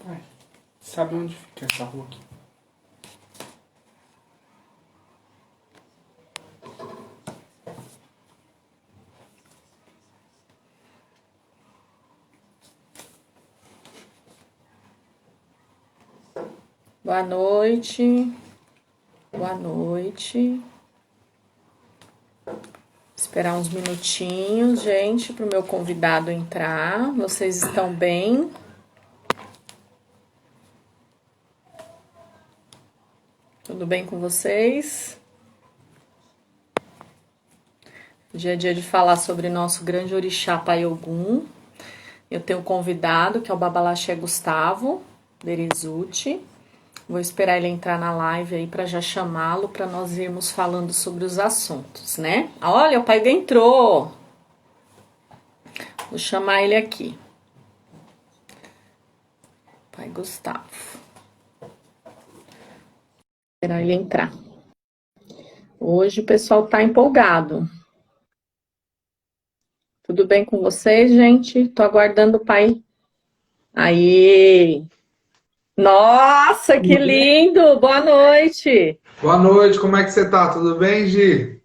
Ai, sabe onde fica essa rua aqui? Boa noite. Boa noite. Esperar uns minutinhos, gente, para o meu convidado entrar. Vocês estão bem? Tudo bem com vocês? Hoje é dia de falar sobre nosso grande orixá Pai Ogum. Eu tenho um convidado, que é o Babalaxé Gustavo Derizuti. Vou esperar ele entrar na live aí para já chamá-lo, para nós irmos falando sobre os assuntos, né? Olha, o pai entrou. Vou chamar ele aqui. Pai Gustavo. Esperar ele entrar. Hoje o pessoal tá empolgado. Tudo bem com vocês, gente? Tô aguardando o pai. Aí. Nossa, que lindo! Boa noite! Boa noite, como é que você tá? Tudo bem, Gi?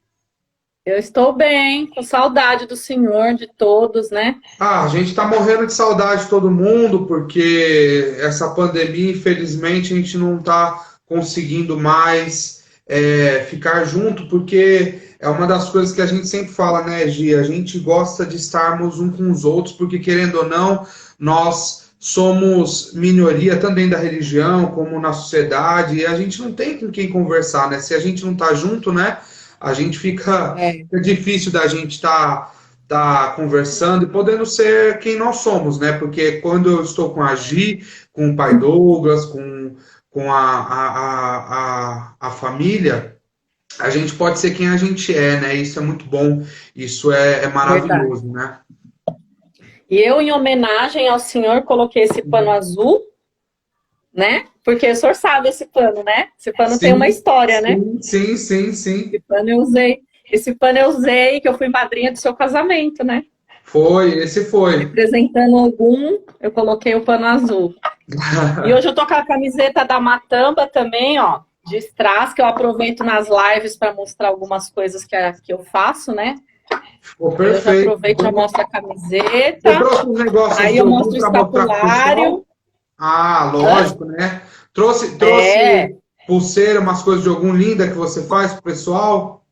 Eu estou bem, com saudade do senhor, de todos, né? A gente tá morrendo de saudade de todo mundo, porque essa pandemia, infelizmente, a gente não tá conseguindo mais ficar junto, porque é uma das coisas que a gente sempre fala, né, Gi? A gente gosta de estarmos um com os outros, porque querendo ou não, nós somos minoria também da religião, como na sociedade, e a gente não tem com quem conversar, né? Se a gente não tá junto, né? A gente É, fica difícil da gente tá conversando e podendo ser quem nós somos, né? Porque quando eu estou com a Gi, com o pai Douglas, com a família, a gente pode ser quem a gente é, né? Isso é muito bom, isso é verdade. maravilhoso, né? E eu, em homenagem ao senhor, coloquei esse pano azul, né? Porque o senhor sabe esse pano, né? Esse pano tem uma Sim, história, né? sim, sim, sim, sim. Esse pano eu usei. Esse pano eu usei, que eu fui madrinha do seu casamento, né? Foi, esse foi. Representando algum, eu coloquei o pano azul. E hoje eu tô com a camiseta da Matamba também, ó, de strass, que eu aproveito nas lives para mostrar algumas coisas que eu faço, né? Ficou Aí eu já perfeito. aproveito e já mostro a Você camiseta. trouxe uns negócios Aí de eu algum mostro o para mostrar pro pessoal? escapulário. Ah, Hã? lógico, né? Trouxe É, pulseira, umas coisas de algum linda que você faz pro pessoal?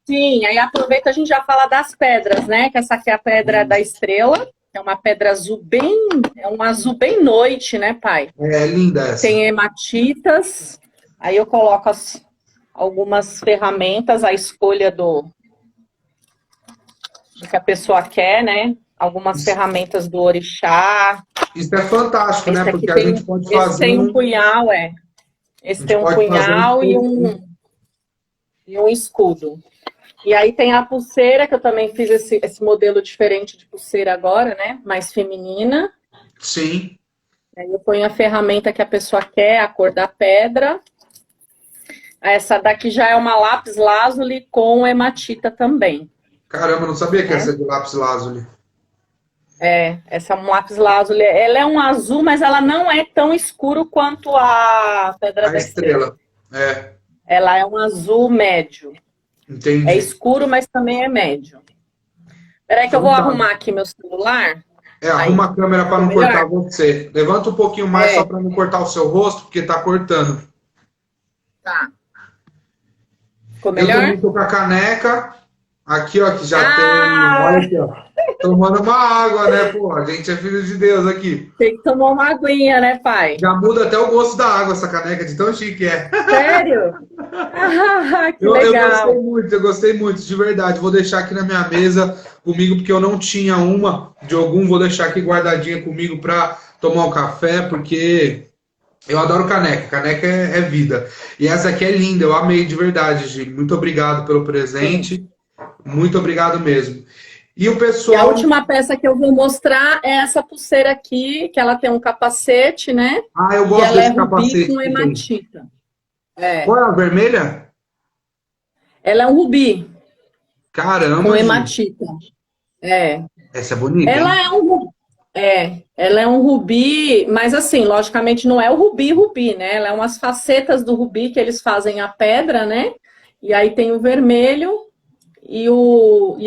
sim. Aí aproveita, a gente já fala das pedras, né? Que essa aqui é a pedra da estrela. É uma pedra azul bem. É um azul bem noite, né, pai? É linda essa. Tem hematitas. Aí eu coloco algumas ferramentas, a escolha do que a pessoa quer, né? Algumas Isso, ferramentas do orixá. isso é fantástico, né? Esse aqui Porque a gente tem, pode esse fazer tem um um, punhal, é. a Esse tem gente um pode fazer um punhal e um escudo. E aí tem a pulseira, que eu também fiz esse modelo diferente de pulseira agora, né? Mais feminina. sim. Aí eu ponho a ferramenta que a pessoa quer, a cor da pedra. Essa daqui já é uma lápis lazuli com hematita também, Caramba, não sabia que ia né? ser de lápis lazuli. Essa é um lápis lazuli. Ela é um azul, mas ela não é tão escuro quanto a pedra A da estrela. estrela. É, Ela é um azul médio. É entendi. escuro, mas também é médio. Peraí que eu vou Então tá. arrumar aqui meu celular. Arruma Aí, a câmera para ficou não melhor? cortar você. Levanta um pouquinho mais só É, para não cortar o seu rosto, porque tá cortando. tá. Ficou Eu também melhor? tô com a caneca. Aqui, ó, que já tem. Olha Ah, aqui, ó. Tomando uma água, né? Pô, a gente é filho de Deus aqui. tem que tomar uma aguinha, né, pai? Já muda até o gosto da água essa caneca, de tão chique que é. Sério? Ah, que legal. Eu gostei muito, de verdade. Vou deixar aqui na minha mesa comigo, porque eu não tinha uma de algum. Vou deixar aqui guardadinha comigo para tomar um café, porque eu adoro caneca. Caneca é vida. E essa aqui é linda, eu amei de verdade, Gi. Muito obrigado pelo Sim. presente. Muito obrigado mesmo. E o E a pessoal. última peça que eu vou mostrar é essa pulseira aqui, que ela tem um capacete, né? Ah, eu E gosto ela é desse rubi capacete com que tem. hematita. É. Qual é a vermelha? Ela é um rubi com Caramba, Gi. hematita. É. Essa é bonita, Ela hein? é um rubi. Ela é um rubi, mas assim, logicamente não é o rubi, né? Ela é umas facetas do rubi que eles fazem a pedra, né? E aí tem o vermelho e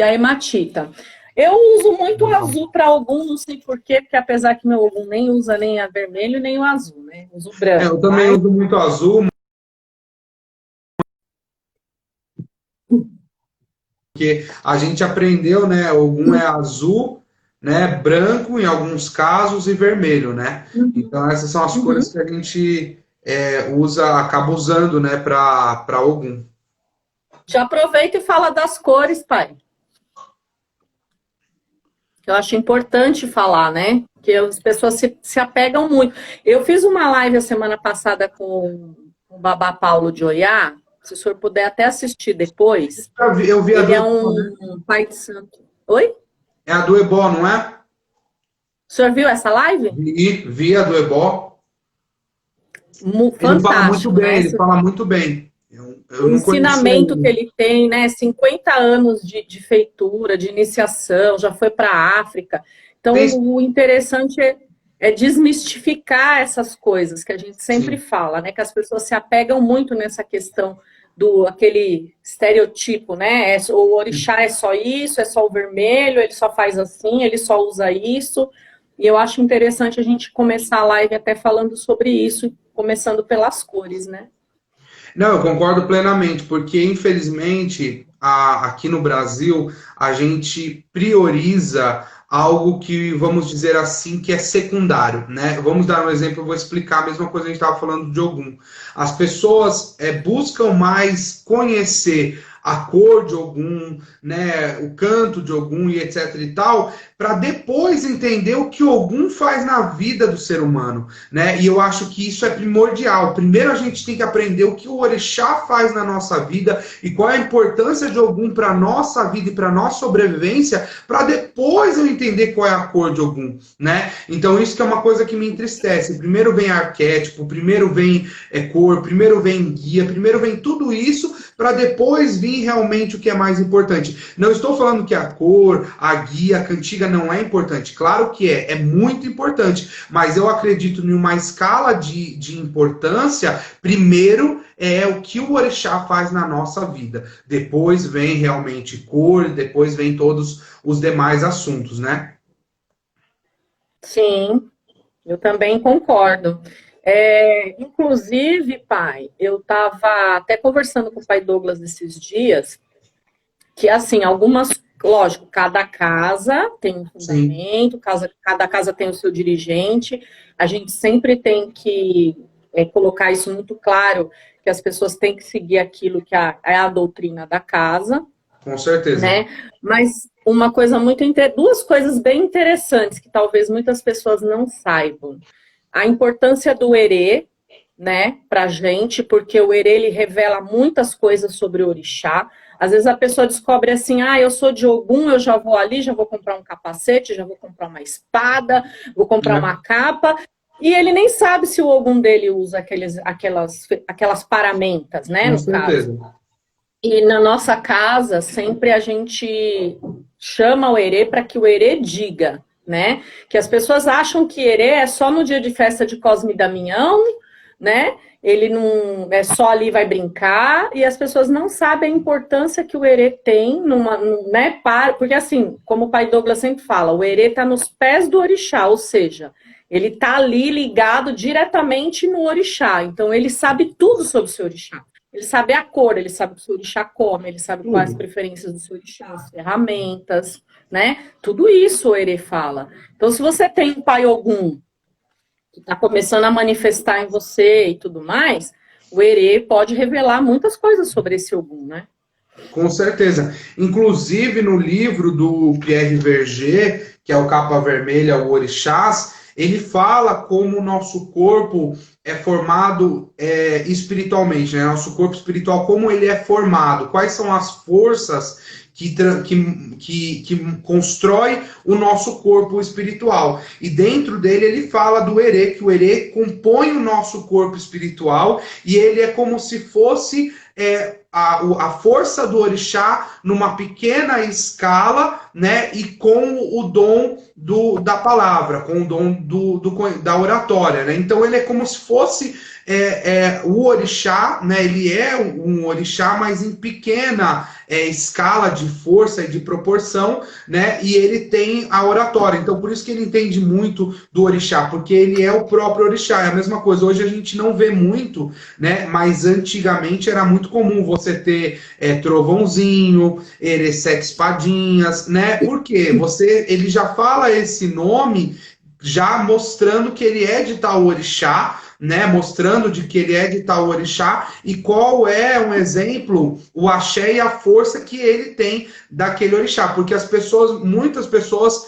a hematita. Eu uso muito o azul para algum, não sei por quê, porque apesar que meu algum nem usa nem a vermelho nem o azul, né? Uso Eu branco, também mas uso muito azul, porque a gente aprendeu, né? Algum é azul, né? Branco em alguns casos e vermelho, né? Então essas são as cores uhum. que a gente usa, acaba usando, né? Para algum. Já aproveita e fala das cores, pai. Eu acho importante falar, né? Que as pessoas se apegam muito. Eu fiz uma live a semana passada com o Babá Paulo de Oiá. Se o senhor puder até assistir depois. Eu vi a Ele do é Ebó, né? um pai de santo. Oi? É a do Ebó, não é? O senhor viu essa live? Vi a do Ebó. Ele fala muito Fantástico, bem, né? ele fala muito bem. Eu O não conhecia ensinamento que ele. ele tem, né? 50 anos de feitura, de iniciação, já foi para a África. Então, Tem, o interessante é desmistificar essas coisas que a gente sempre sim. fala, né? Que as pessoas se apegam muito nessa questão do aquele estereotipo, né? O orixá é só isso, é só o vermelho, ele só faz assim, ele só usa isso. E eu acho interessante a gente começar a live até falando sobre isso, começando pelas cores, né? Não, eu concordo plenamente, porque infelizmente aqui no Brasil a gente prioriza algo que, vamos dizer assim, que é secundário, né? Vamos dar um exemplo, eu vou explicar a mesma coisa que a gente estava falando de Ogum. As pessoas buscam mais conhecer a cor de Ogum, né, o canto de Ogum e etc e tal, para depois entender o que Ogum faz na vida do ser humano, né? E eu acho que isso é primordial. Primeiro a gente tem que aprender o que o orixá faz na nossa vida e qual é a importância de Ogum para nossa vida e para nossa sobrevivência, para depois eu entender qual é a cor de Ogum, né? Então isso que é uma coisa que me entristece. Primeiro vem arquétipo, primeiro vem cor, primeiro vem guia, primeiro vem tudo isso para depois vir realmente o que é mais importante. Não estou falando que a cor, a guia, a cantiga não é importante. Claro que é muito importante. Mas eu acredito em uma escala de importância. Primeiro é o que o orixá faz na nossa vida. Depois vem realmente cor, depois vem todos os demais assuntos, né? Sim, eu também concordo. Inclusive, pai, eu estava até conversando com o pai Douglas esses dias, que assim, algumas, lógico, cada casa tem um Sim, fundamento, cada casa tem o seu dirigente, a gente sempre tem que colocar isso muito claro, que as pessoas têm que seguir aquilo que é a doutrina da casa, com certeza. né? Mas uma coisa duas coisas bem interessantes que talvez muitas pessoas não saibam. A importância do erê, né, pra gente, porque o erê ele revela muitas coisas sobre o orixá. Às vezes a pessoa descobre assim, eu sou de Ogum, eu já vou ali, já vou comprar um capacete, já vou comprar uma espada, vou comprar É, uma capa, e ele nem sabe se o Ogum dele usa aquelas paramentas, né, com no caso. certeza. E na nossa casa, sempre a gente chama o erê para que o erê diga, né? Que as pessoas acham que erê é só no dia de festa de Cosme e Damião, né? Ele não é só ali vai brincar, e as pessoas não sabem a importância que o erê tem né? Porque assim, como o pai Douglas sempre fala, o erê está nos pés do orixá, ou seja, ele está ali ligado diretamente no orixá. Então ele sabe tudo sobre o seu orixá. Ele sabe a cor, ele sabe o que o seu orixá come, ele sabe quais as Tudo. preferências do seu orixá, as ferramentas, né? Tudo isso o Erê fala. Então, se você tem um pai Ogum que está começando a manifestar em você e tudo mais, o Erê pode revelar muitas coisas sobre esse Ogum, né? Com certeza. Inclusive, no livro do Pierre Verger, que é o Capa Vermelha, o Orixás, ele fala como o nosso corpo é formado espiritualmente, né? Nosso corpo espiritual, como ele é formado, quais são as forças que constrói o nosso corpo espiritual. E dentro dele ele fala do Herê, que o Herê compõe o nosso corpo espiritual e ele é como se fosse a força do orixá numa pequena escala, né, e com o dom da palavra, com o dom da oratória, né? Então ele é como se fosse o orixá, né? Ele é um orixá, mas em pequena escala de força e de proporção, né? E ele tem a oratória. Então por isso que ele entende muito do orixá, porque ele é o próprio orixá. É a mesma coisa. Hoje a gente não vê muito, né? Mas antigamente era muito comum você ter trovãozinho, erecé espadinhas, né? Por quê? Ele já fala esse nome já mostrando que ele é de tal orixá, né, mostrando de que ele é de tal orixá, e qual é um exemplo, o axé e a força que ele tem daquele orixá, porque muitas pessoas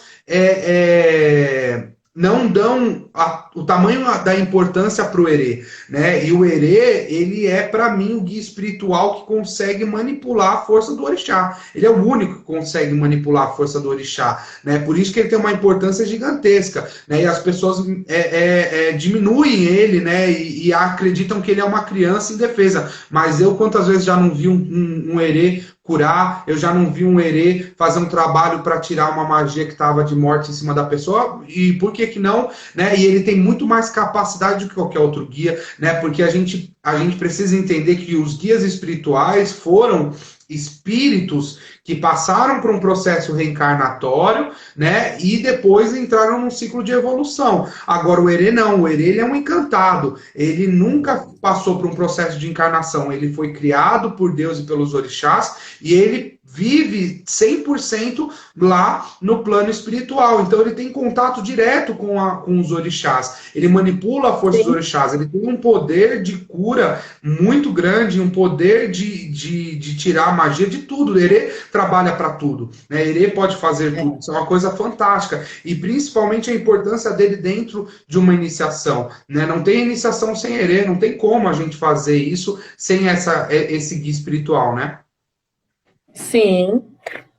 não dão o tamanho da importância para o erê, né? E o erê, ele é, para mim, o guia espiritual que consegue manipular a força do orixá. Ele é o único que consegue manipular a força do orixá, né? Por isso que ele tem uma importância gigantesca, né? E as pessoas diminuem ele, né? E acreditam que ele é uma criança indefesa. Mas eu, quantas vezes já não vi um erê curar, eu já não vi um erê fazer um trabalho para tirar uma magia que estava de morte em cima da pessoa, e por que não, né? E ele tem muito mais capacidade do que qualquer outro guia, né? Porque a gente precisa entender que os guias espirituais foram espíritos que passaram por um processo reencarnatório, né, e depois entraram num ciclo de evolução. Agora o erê não, o erê ele é um encantado, ele nunca passou por um processo de encarnação, ele foi criado por Deus e pelos orixás, e ele vive 100% lá no plano espiritual. Então ele tem contato direto com os orixás. Ele manipula a força dos orixás. Ele tem um poder de cura muito grande, um poder de tirar a magia de tudo. O erê trabalha para tudo, né? Erê pode fazer tudo. Isso é uma coisa fantástica. E principalmente a importância dele dentro de uma iniciação, né? Não tem iniciação sem erê, não tem como a gente fazer isso sem esse guia espiritual, né? Sim.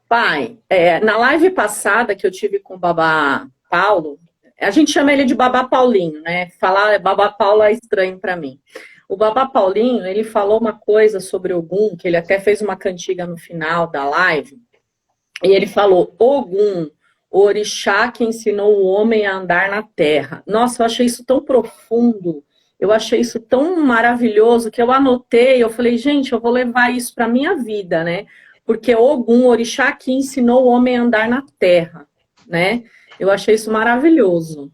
Pai, na live passada que eu tive com o Babá Paulo, a gente chama ele de Babá Paulinho, né? Falar Babá Paulo é estranho para mim. O Babá Paulinho, ele falou uma coisa sobre Ogum, que ele até fez uma cantiga no final da live, e ele falou, Ogum, o orixá que ensinou o homem a andar na terra. Nossa, eu achei isso tão profundo, eu achei isso tão maravilhoso, que eu anotei, eu falei, gente, eu vou levar isso para minha vida, né? Porque Ogum, o orixá que ensinou o homem a andar na terra, né? Eu achei isso maravilhoso.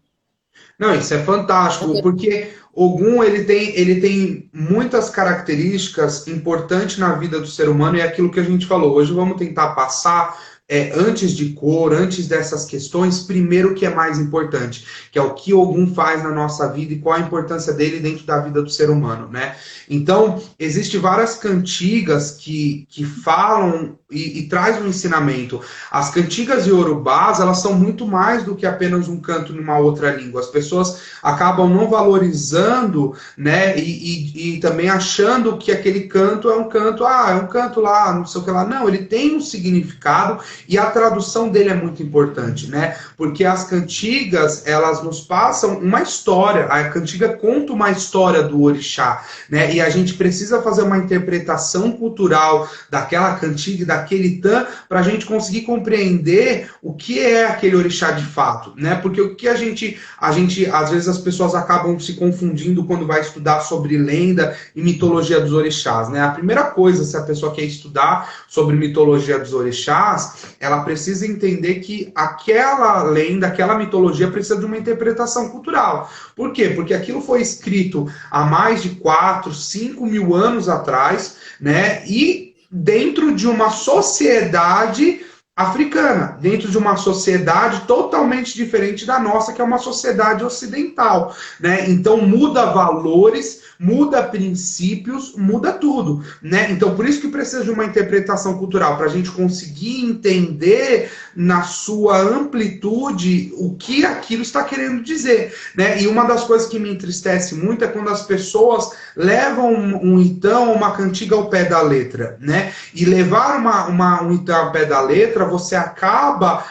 Não, isso é fantástico, porque Ogum ele tem muitas características importantes na vida do ser humano, e é aquilo que a gente falou. Hoje vamos tentar passar, antes de cor, antes dessas questões, primeiro o que é mais importante, que é o que Ogum faz na nossa vida e qual a importância dele dentro da vida do ser humano, né? Então, existem várias cantigas que falam e traz um ensinamento. As cantigas iorubás, elas são muito mais do que apenas um canto numa outra língua. As pessoas acabam não valorizando, né, e também achando que aquele canto é um canto lá, não sei o que lá. Não, ele tem um significado e a tradução dele é muito importante, né? Porque as cantigas, elas nos passam uma história. A cantiga conta uma história do orixá, né? E a gente precisa fazer uma interpretação cultural daquela cantiga e daquele tan para a gente conseguir compreender o que é aquele orixá de fato, né? Porque o que a gente, às vezes as pessoas acabam se confundindo quando vai estudar sobre lenda e mitologia dos orixás, né? A primeira coisa, se a pessoa quer estudar sobre mitologia dos orixás, ela precisa entender que aquela lenda, aquela mitologia precisa de uma interpretação cultural. Por quê? Porque aquilo foi escrito há mais de 4, 5 mil anos atrás, né? E dentro de uma sociedade africana, dentro de uma sociedade totalmente diferente da nossa, que é uma sociedade ocidental, né? Então muda valores, muda princípios, muda tudo, né? Então por isso que precisa de uma interpretação cultural, para a gente conseguir entender na sua amplitude o que aquilo está querendo dizer, né? E uma das coisas que me entristece muito é quando as pessoas levam um itã, uma cantiga ao pé da letra, né? E levar um itã ao pé da letra, você acaba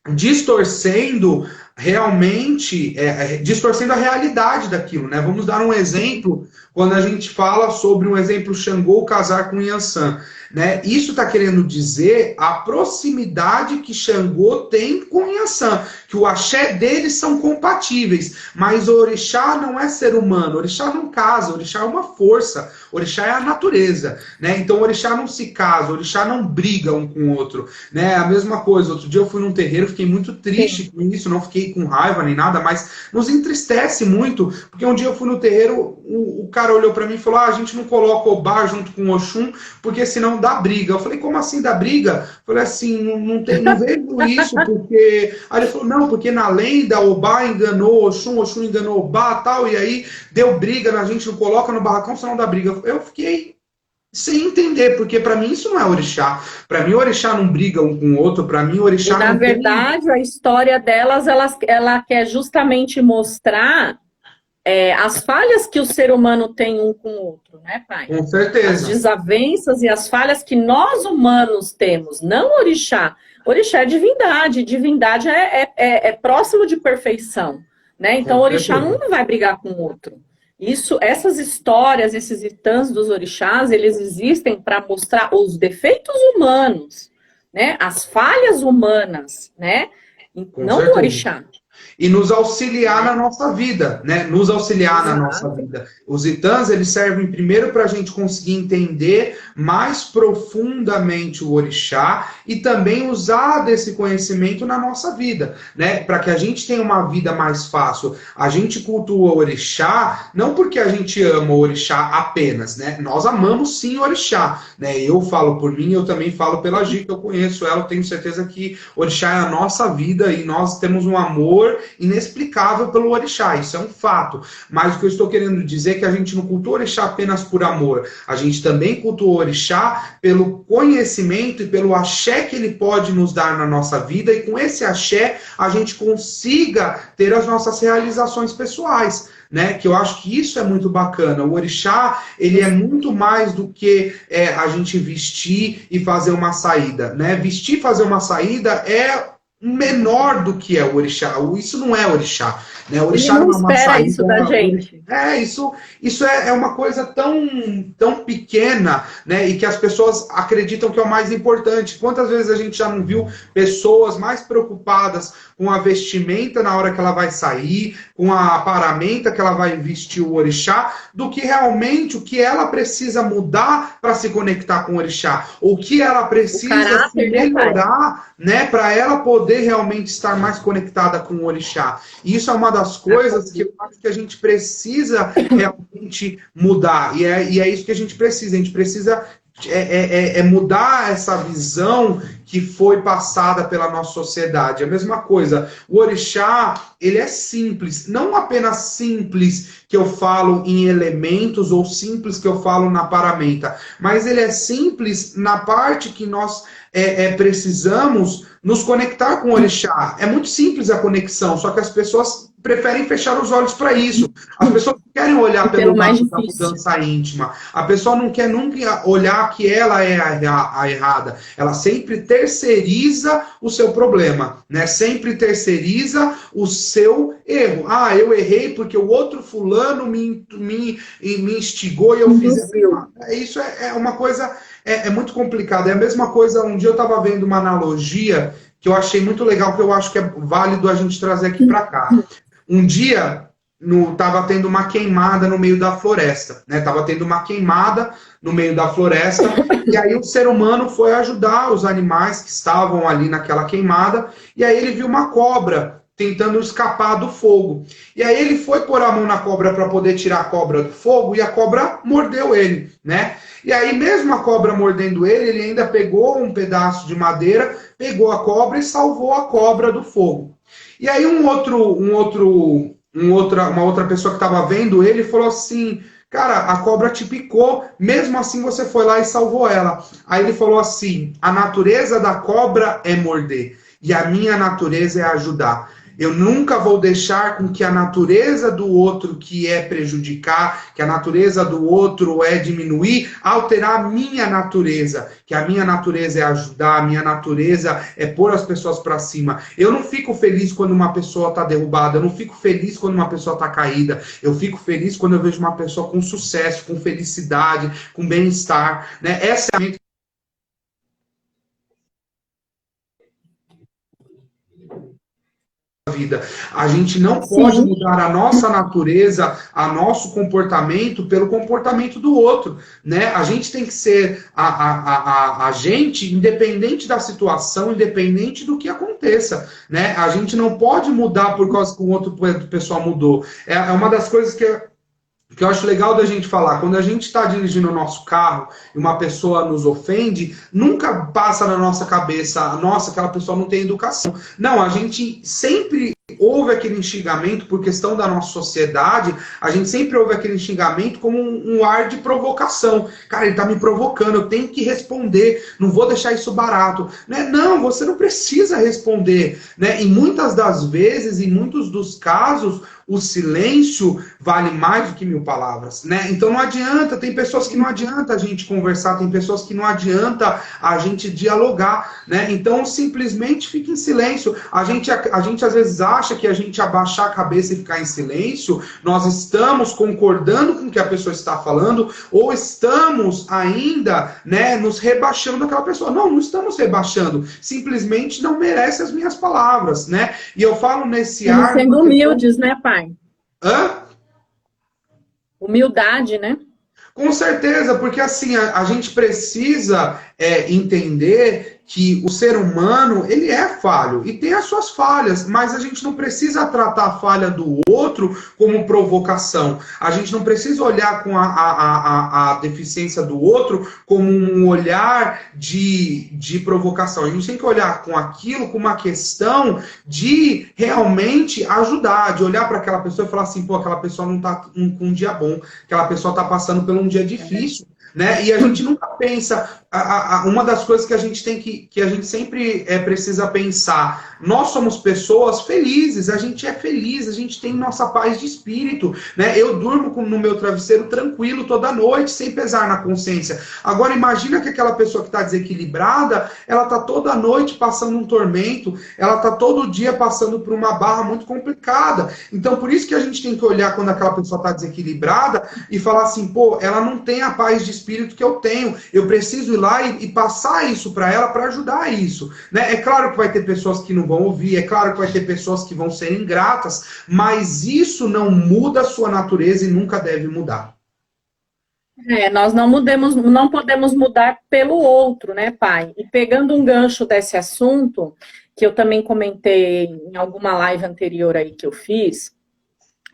distorcendo realmente distorcendo a realidade daquilo, né? Vamos dar um exemplo quando a gente fala sobre um exemplo Xangô casar com Yansan, né? Isso está querendo dizer a proximidade que Xangô tem com Yansan, que o axé deles são compatíveis, mas o orixá não é ser humano, o orixá não casa, o orixá é uma força, o orixá é a natureza, né? Então o orixá não se casa, o orixá não briga um com o outro, né? A mesma coisa, outro dia eu fui num terreiro, fiquei muito triste com isso, não fiquei com raiva nem nada, mas nos entristece muito, porque um dia eu fui no terreiro, o cara olhou para mim e falou, a gente não coloca Obá junto com Oxum, porque senão dá briga. Eu falei, como assim dá briga? Eu falei assim, não vejo isso, porque... Aí ele falou, não, porque na lenda Obá enganou Oxum, Oxum enganou Obá tal, e aí deu briga, a gente não coloca no barracão, senão dá briga. Eu fiquei sem entender, porque para mim isso não é orixá. Para mim o orixá não briga um com o outro, para mim o orixá e, na não verdade, tem... a história delas, ela quer justamente mostrar as falhas que o ser humano tem um com o outro, né, pai? Com certeza. As desavenças e as falhas que nós humanos temos, não orixá. Orixá é divindade, divindade é próximo de perfeição, né? Então, orixá não vai brigar com o outro. Essas histórias, esses itãs dos orixás, eles existem para mostrar os defeitos humanos, né? As falhas humanas, né? Não do orixá. E nos auxiliar na nossa vida, né? Nos auxiliar na nossa vida. Os itãs, eles servem primeiro para a gente conseguir entender mais profundamente o orixá e também usar desse conhecimento na nossa vida, né? Para que a gente tenha uma vida mais fácil. A gente cultua o orixá não porque a gente ama o orixá apenas, né? Nós amamos sim o orixá, né? Eu falo por mim, eu também falo pela Gi, que eu conheço ela, eu tenho certeza que o orixá é a nossa vida e nós temos um amor inexplicável pelo orixá, isso é um fato. Mas o que eu estou querendo dizer é que a gente não cultua o orixá apenas por amor, a gente também cultua o orixá pelo conhecimento e pelo axé que ele pode nos dar na nossa vida, e com esse axé a gente consiga ter as nossas realizações pessoais, né? Que eu acho que isso é muito bacana. O orixá, ele é muito mais do que a gente vestir e fazer uma saída, né? Vestir e fazer uma saída é menor do que é o orixá. Isso não é orixá, né? O orixá não não é uma espera saída, isso da gente. Isso é uma coisa tão pequena, né? E que as pessoas acreditam que é o mais importante. Quantas vezes a gente já não viu pessoas mais preocupadas com a vestimenta na hora que ela vai sair, com a paramenta que ela vai vestir o orixá, do que realmente o que ela precisa mudar para se conectar com o orixá, ou o que ela precisa se melhorar, né, para ela poder realmente estar mais conectada com o orixá. E isso é uma das coisas que eu acho que a gente precisa realmente mudar, e é isso que a gente precisa mudar essa visão que foi passada pela nossa sociedade. A mesma coisa, o orixá, ele é simples, não apenas simples que eu falo em elementos ou simples que eu falo na paramenta, mas ele é simples na parte que nós precisamos nos conectar com o orixá. É muito simples a conexão, só que as pessoas preferem fechar os olhos para isso. As pessoas não querem olhar pelo lado da mudança íntima. A pessoa não quer nunca olhar que ela é a errada. Ela sempre terceiriza o seu problema, né? Sempre terceiriza o seu erro. Ah, eu errei porque o outro fulano me instigou e eu fiz aquilo. Isso é uma coisa muito complicada. É a mesma coisa, um dia eu estava vendo uma analogia que eu achei muito legal, que eu acho que é válido a gente trazer aqui para cá. Um dia, estava tendo uma queimada no meio da floresta, né? Tava tendo uma queimada no meio da floresta, e aí o ser humano foi ajudar os animais que estavam ali naquela queimada, e aí ele viu uma cobra tentando escapar do fogo. E aí ele foi pôr a mão na cobra para poder tirar a cobra do fogo, e a cobra mordeu ele, né? E aí mesmo a cobra mordendo ele ainda pegou um pedaço de madeira, pegou a cobra e salvou a cobra do fogo. E aí uma outra pessoa que estava vendo ele falou assim, cara, a cobra te picou, mesmo assim você foi lá e salvou ela. Aí ele falou assim, a natureza da cobra é morder, e a minha natureza é ajudar. Eu nunca vou deixar com que a natureza do outro, que é prejudicar, que a natureza do outro é diminuir, alterar a minha natureza. Que a minha natureza é ajudar, a minha natureza é pôr as pessoas para cima. Eu não fico feliz quando uma pessoa está derrubada, eu não fico feliz quando uma pessoa está caída. Eu fico feliz quando eu vejo uma pessoa com sucesso, com felicidade, com bem-estar, né? Essa é a minha vida. A gente não pode mudar a nossa natureza, a nosso comportamento pelo comportamento do outro, né? A gente tem que ser a gente, independente da situação, independente do que aconteça, né? A gente não pode mudar por causa que o outro pessoal mudou. É uma das coisas que eu acho legal da gente falar. Quando a gente está dirigindo o nosso carro e uma pessoa nos ofende, nunca passa na nossa cabeça, nossa, aquela pessoa não tem educação. Não, a gente sempre ouve aquele xingamento por questão da nossa sociedade, a gente sempre ouve aquele xingamento como um ar de provocação. Cara, ele está me provocando, eu tenho que responder, não vou deixar isso barato. Né? Não, você não precisa responder. Né? E muitas das vezes, em muitos dos casos, o silêncio vale mais do que 1000 palavras, né? Então não adianta, tem pessoas que não adianta a gente conversar, tem pessoas que não adianta a gente dialogar, né? Então simplesmente fica em silêncio. A gente às vezes acha que a gente abaixar a cabeça e ficar em silêncio, nós estamos concordando com o que a pessoa está falando, ou estamos ainda, né, nos rebaixando daquela pessoa. Não, não estamos rebaixando, simplesmente não merece as minhas palavras, né? E eu falo nesse ar... Sendo humildes, né, pai? Hã? Humildade, né? Com certeza, porque assim, a gente precisa entender que o ser humano, ele é falho e tem as suas falhas, mas a gente não precisa tratar a falha do outro como provocação. A gente não precisa olhar com a deficiência do outro como um olhar de provocação. A gente tem que olhar com aquilo como uma questão de realmente ajudar, de olhar para aquela pessoa e falar assim, pô, aquela pessoa não está com um dia bom, aquela pessoa está passando por um dia difícil. Né? E a gente nunca pensa, uma das coisas que a gente tem que a gente sempre precisa pensar, nós somos pessoas felizes, a gente é feliz, a gente tem nossa paz de espírito, né? Eu durmo no meu travesseiro tranquilo toda noite, sem pesar na consciência. Agora imagina que aquela pessoa que está desequilibrada, ela está toda noite passando um tormento, ela está todo dia passando por uma barra muito complicada. Então por isso que a gente tem que olhar quando aquela pessoa está desequilibrada e falar assim, pô, ela não tem a paz de espírito que eu tenho, eu preciso ir lá e passar isso para ela para ajudar isso, né? É claro que vai ter pessoas que não vão ouvir, é claro que vai ter pessoas que vão ser ingratas, mas isso não muda a sua natureza e nunca deve mudar. Nós não podemos mudar pelo outro, né, pai? E pegando um gancho desse assunto, que eu também comentei em alguma live anterior aí que eu fiz,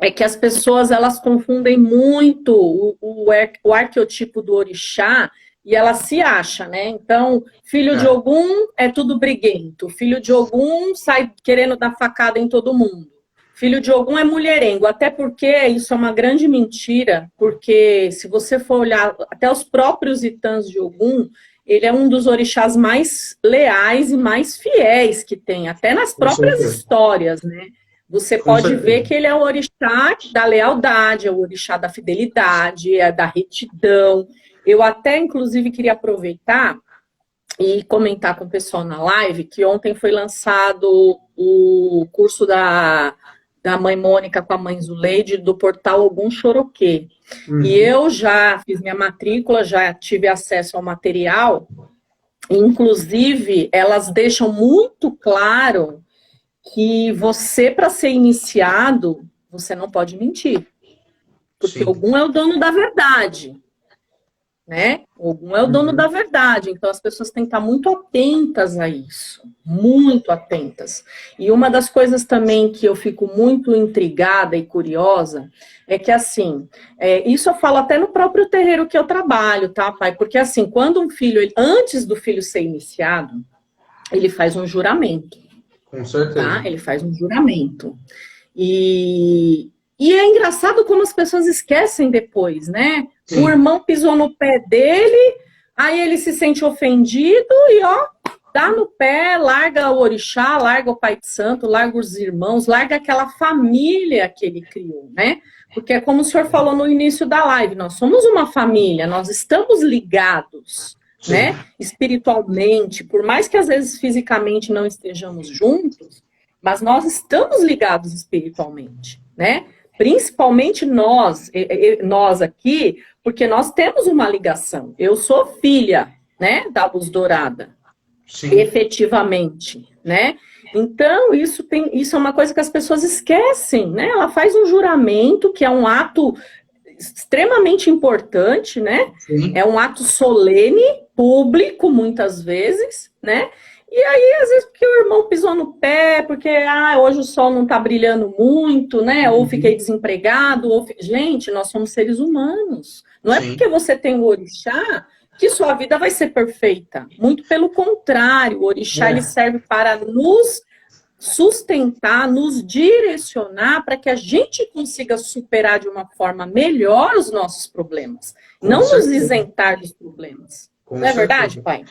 é que as pessoas, elas confundem muito o arqueotipo do orixá e ela se acha, né? Então, filho de Ogum é tudo briguento, filho de Ogum sai querendo dar facada em todo mundo, filho de Ogum é mulherengo, até porque isso é uma grande mentira, porque se você for olhar até os próprios Itãs de Ogum, ele é um dos orixás mais leais e mais fiéis que tem, até nas próprias histórias, né? Você pode ver que ele é o orixá da lealdade, é o orixá da fidelidade, é da retidão. Eu até, inclusive, queria aproveitar e comentar com o pessoal na live que ontem foi lançado o curso da mãe Mônica com a mãe Zuleide do portal Ogum Choroquê. E eu já fiz minha matrícula, já tive acesso ao material. Inclusive, elas deixam muito claro que você, para ser iniciado, você não pode mentir. Porque Ogum é o dono da verdade. Né? Ogum é o dono da verdade. Então, as pessoas têm que estar muito atentas a isso. Muito atentas. E uma das coisas também que eu fico muito intrigada e curiosa é que, assim, isso eu falo até no próprio terreiro que eu trabalho, tá, pai? Porque, assim, quando um filho, antes do filho ser iniciado, ele faz um juramento. Com certeza. Tá? Ele faz um juramento. E é engraçado como as pessoas esquecem depois, né? Sim. O irmão pisou no pé dele, aí ele se sente ofendido e, ó, dá no pé, larga o orixá, larga o pai de santo, larga os irmãos, larga aquela família que ele criou, né? Porque como o senhor falou no início da live, nós somos uma família, nós estamos ligados, Sim. né? Espiritualmente, por mais que às vezes fisicamente não estejamos juntos, mas nós estamos ligados espiritualmente, né? Principalmente nós aqui, porque nós temos uma ligação. Eu sou filha, né, da Luz Dourada. Sim. Efetivamente, né? Então, isso é uma coisa que as pessoas esquecem, né? Ela faz um juramento, que é um ato extremamente importante, né? Sim. É um ato solene, público, muitas vezes, né? E aí, às vezes, porque o irmão pisou no pé, porque hoje o sol não tá brilhando muito, né? Ou fiquei desempregado, gente, nós somos seres humanos. Não é Sim. porque você tem o orixá que sua vida vai ser perfeita. Muito pelo contrário, o orixá ele serve para nos sustentar, nos direcionar para que a gente consiga superar de uma forma melhor os nossos problemas. Não nos isentar dos problemas. Não é verdade, pai?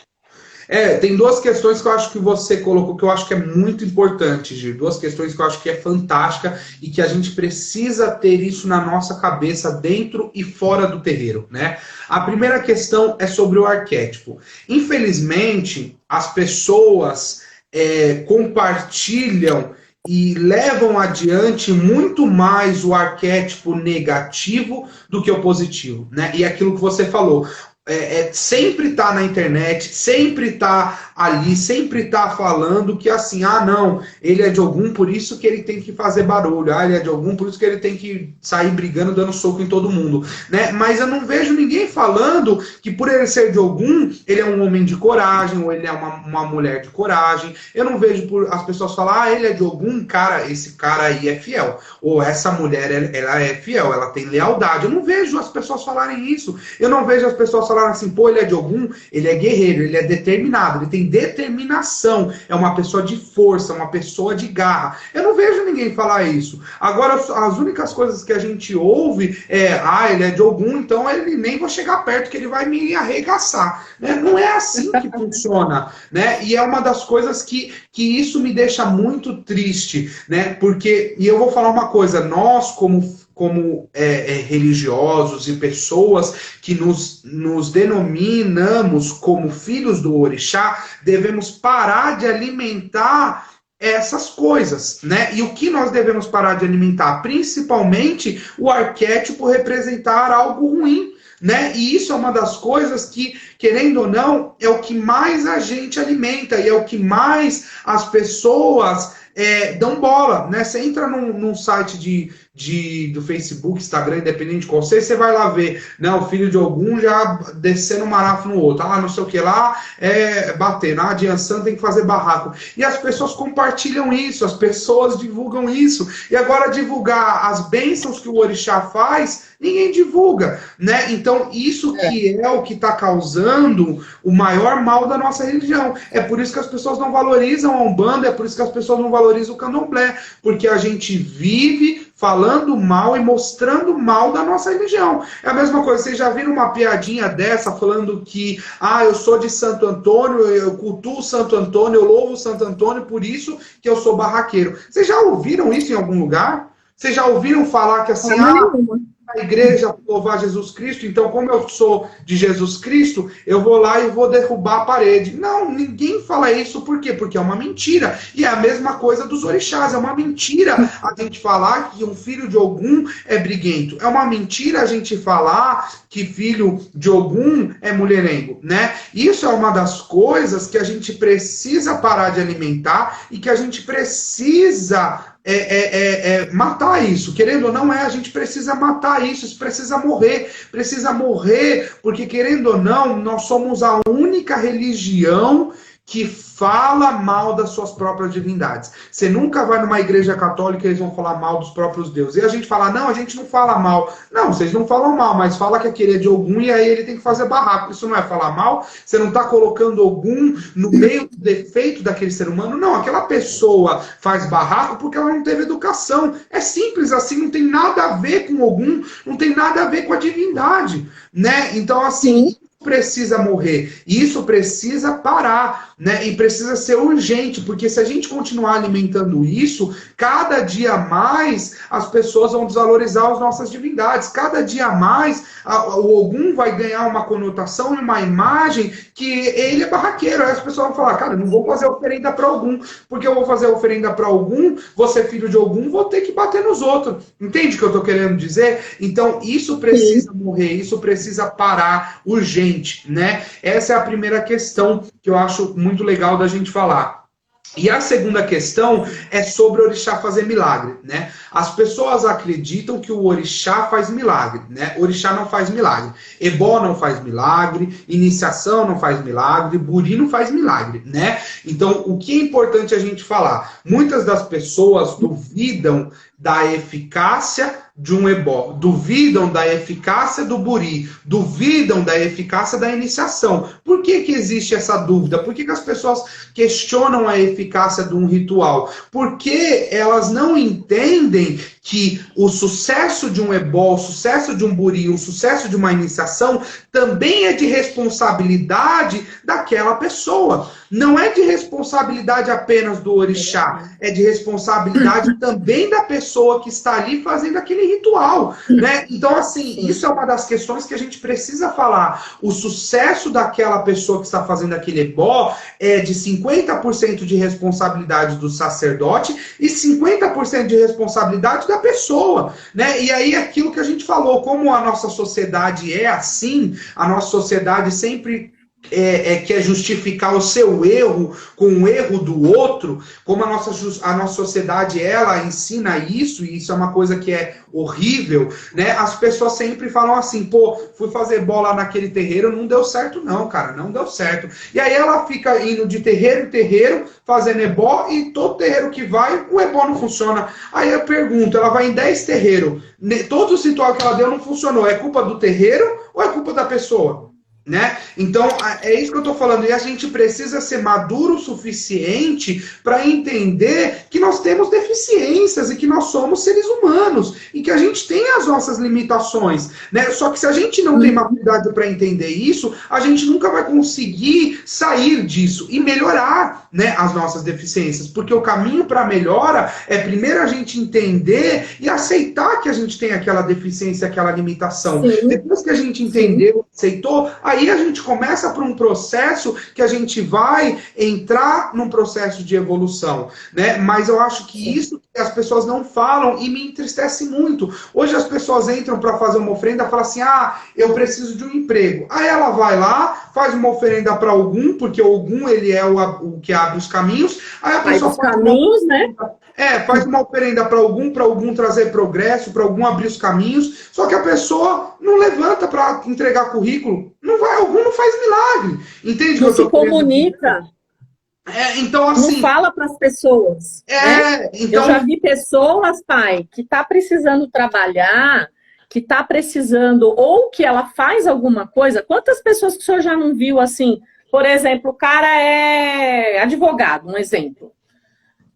Tem duas questões que eu acho que você colocou, que eu acho que é muito importante, Gil. Duas questões que eu acho que é fantástica e que a gente precisa ter isso na nossa cabeça, dentro e fora do terreiro, né? A primeira questão é sobre o arquétipo. Infelizmente, as pessoas compartilham e levam adiante muito mais o arquétipo negativo do que o positivo, né? E aquilo que você falou, sempre tá na internet, sempre tá ali, sempre tá falando que assim, não, ele é de Ogum, por isso que ele tem que fazer barulho, ele é de Ogum, por isso que ele tem que sair brigando, dando soco em todo mundo, né? Mas eu não vejo ninguém falando que por ele ser de Ogum, ele é um homem de coragem, ou ele é uma mulher de coragem. Eu não vejo as pessoas falar, ele é de Ogum, cara, esse cara aí é fiel, ou essa mulher, ela é fiel, ela tem lealdade. Eu não vejo as pessoas falarem isso. Eu não vejo as pessoas falarem assim, pô, ele é de Ogum, ele é guerreiro, ele é determinado, ele tem determinação, é uma pessoa de força, uma pessoa de garra. Eu não vejo ninguém falar isso. Agora, as únicas coisas que a gente ouve ele é de Ogum, então ele nem vou chegar perto que ele vai me arregaçar, né? Não é assim que funciona, né? E é uma das coisas que isso me deixa muito triste, né? Porque, e eu vou falar uma coisa, nós como religiosos e pessoas que nos denominamos como filhos do orixá, devemos parar de alimentar essas coisas, né? E o que nós devemos parar de alimentar? Principalmente o arquétipo representar algo ruim, né? E isso é uma das coisas que, querendo ou não, é o que mais a gente alimenta e é o que mais as pessoas dão bola, né? Você entra num site do Facebook, Instagram, independente de qual seja, você vai lá ver, né, o filho de Ogum já descendo um marafo no outro, não sei o que lá, batendo, a Yansan tem que fazer barraco. E as pessoas compartilham isso, as pessoas divulgam isso. E agora divulgar as bênçãos que o orixá faz, ninguém divulga, né? Então isso que é o que está causando o maior mal da nossa religião. É por isso que as pessoas não valorizam a Umbanda, é por isso que as pessoas não valorizam o Candomblé, porque a gente vive falando mal e mostrando mal da nossa religião. É a mesma coisa, vocês já viram uma piadinha dessa falando que, eu sou de Santo Antônio, eu cultuo Santo Antônio, eu louvo Santo Antônio, por isso que eu sou barraqueiro. Vocês já ouviram isso em algum lugar? Vocês já ouviram falar que assim, a igreja louvar Jesus Cristo, então como eu sou de Jesus Cristo, eu vou lá e vou derrubar a parede. Não, ninguém fala isso, por quê? Porque é uma mentira. E é a mesma coisa dos orixás, é uma mentira a gente falar que um filho de Ogum é briguento. É uma mentira a gente falar que filho de Ogum é mulherengo, né? Isso é uma das coisas que a gente precisa parar de alimentar e que a gente precisa matar isso, querendo ou não, a gente precisa matar isso precisa morrer, porque querendo ou não, nós somos a única religião que fala mal das suas próprias divindades. Você nunca vai numa igreja católica e eles vão falar mal dos próprios deuses. E a gente fala, não, a gente não fala mal. Não, vocês não falam mal, mas fala que aquele é de Ogum e aí ele tem que fazer barraco. Isso não é falar mal? Você não está colocando Ogum no meio do defeito daquele ser humano? Não, aquela pessoa faz barraco porque ela não teve educação. É simples assim, não tem nada a ver com Ogum, não tem nada a ver com a divindade, né? Então, assim, precisa morrer, isso precisa parar, né? E precisa ser urgente, porque se a gente continuar alimentando isso, cada dia mais as pessoas vão desvalorizar as nossas divindades, cada dia mais o Ogum vai ganhar uma conotação e uma imagem que ele é barraqueiro. Aí as pessoas vão falar, cara, não vou fazer oferenda para Ogum, porque eu vou fazer oferenda para Ogum, vou ser filho de Ogum, vou ter que bater nos outros. Entende o que eu estou querendo dizer? Então, isso precisa morrer, isso precisa parar urgente, né? Essa é a primeira questão que eu acho muito legal da gente falar. E a segunda questão é sobre o orixá fazer milagre, né? As pessoas acreditam que o orixá faz milagre, né? O orixá não faz milagre. Ebó não faz milagre, iniciação não faz milagre, buri não faz milagre, né? Então, o que é importante a gente falar? Muitas das pessoas duvidam da eficácia de um ebó, duvidam da eficácia do buri, duvidam da eficácia da iniciação. Por que que existe essa dúvida? Por que que as pessoas questionam a eficácia de um ritual? Porque elas não entendem que o sucesso de um ebó, o sucesso de um buri, o sucesso de uma iniciação também é de responsabilidade daquela pessoa. Não é de responsabilidade apenas do orixá, é de responsabilidade também da pessoa que está ali fazendo aquele ritual, né? Então, assim, isso é uma das questões que a gente precisa falar. O sucesso daquela pessoa que está fazendo aquele ebó é de 50% de responsabilidade do sacerdote e 50% de responsabilidade da pessoa, né? E aí, aquilo que a gente falou, como a nossa sociedade é assim, a nossa sociedade sempre quer justificar o seu erro com o erro do outro, como a nossa sociedade, ela ensina isso, e isso é uma coisa que é horrível, né? As pessoas sempre falam assim, pô, fui fazer bola naquele terreiro, não deu certo não, cara, não deu certo. E aí ela fica indo de terreiro em terreiro, fazendo ebó, e todo terreiro que vai, o ebó não funciona. Aí eu pergunto, ela vai em 10 terreiros, todo o ritual que ela deu não funcionou, é culpa do terreiro ou é culpa da pessoa? Né? Então, é isso que eu estou falando. E a gente precisa ser maduro o suficiente para entender que nós temos deficiências e que nós somos seres humanos e que a gente tem as nossas limitações, né? Só que se a gente não tem maturidade para entender isso, a gente nunca vai conseguir sair disso e melhorar, né, as nossas deficiências, porque o caminho para a melhora é primeiro a gente entender e aceitar que a gente tem aquela deficiência, aquela limitação. Sim. Depois que a gente entendeu, aceitou, aí a gente começa por um processo que a gente vai entrar num processo de evolução, né? Mas eu acho que isso as pessoas não falam e me entristece muito. Hoje as pessoas entram para fazer uma oferenda e falam assim, eu preciso de um emprego. Aí ela vai lá, faz uma oferenda para Ogum, porque o Ogum, ele é o que abre os caminhos. Aí a pessoa faz caminhos, né? Faz uma oferenda para Ogum trazer progresso, para Ogum abrir os caminhos, só que a pessoa não levanta para entregar currículo, não vai, Ogum não faz milagre, entende? Não se comunica. Então, assim, não fala para as pessoas. Né? Então... Eu já vi pessoas, pai, que tá precisando trabalhar, que tá precisando, ou que ela faz alguma coisa. Quantas pessoas que o senhor já não viu assim? Por exemplo, o cara é advogado, um exemplo.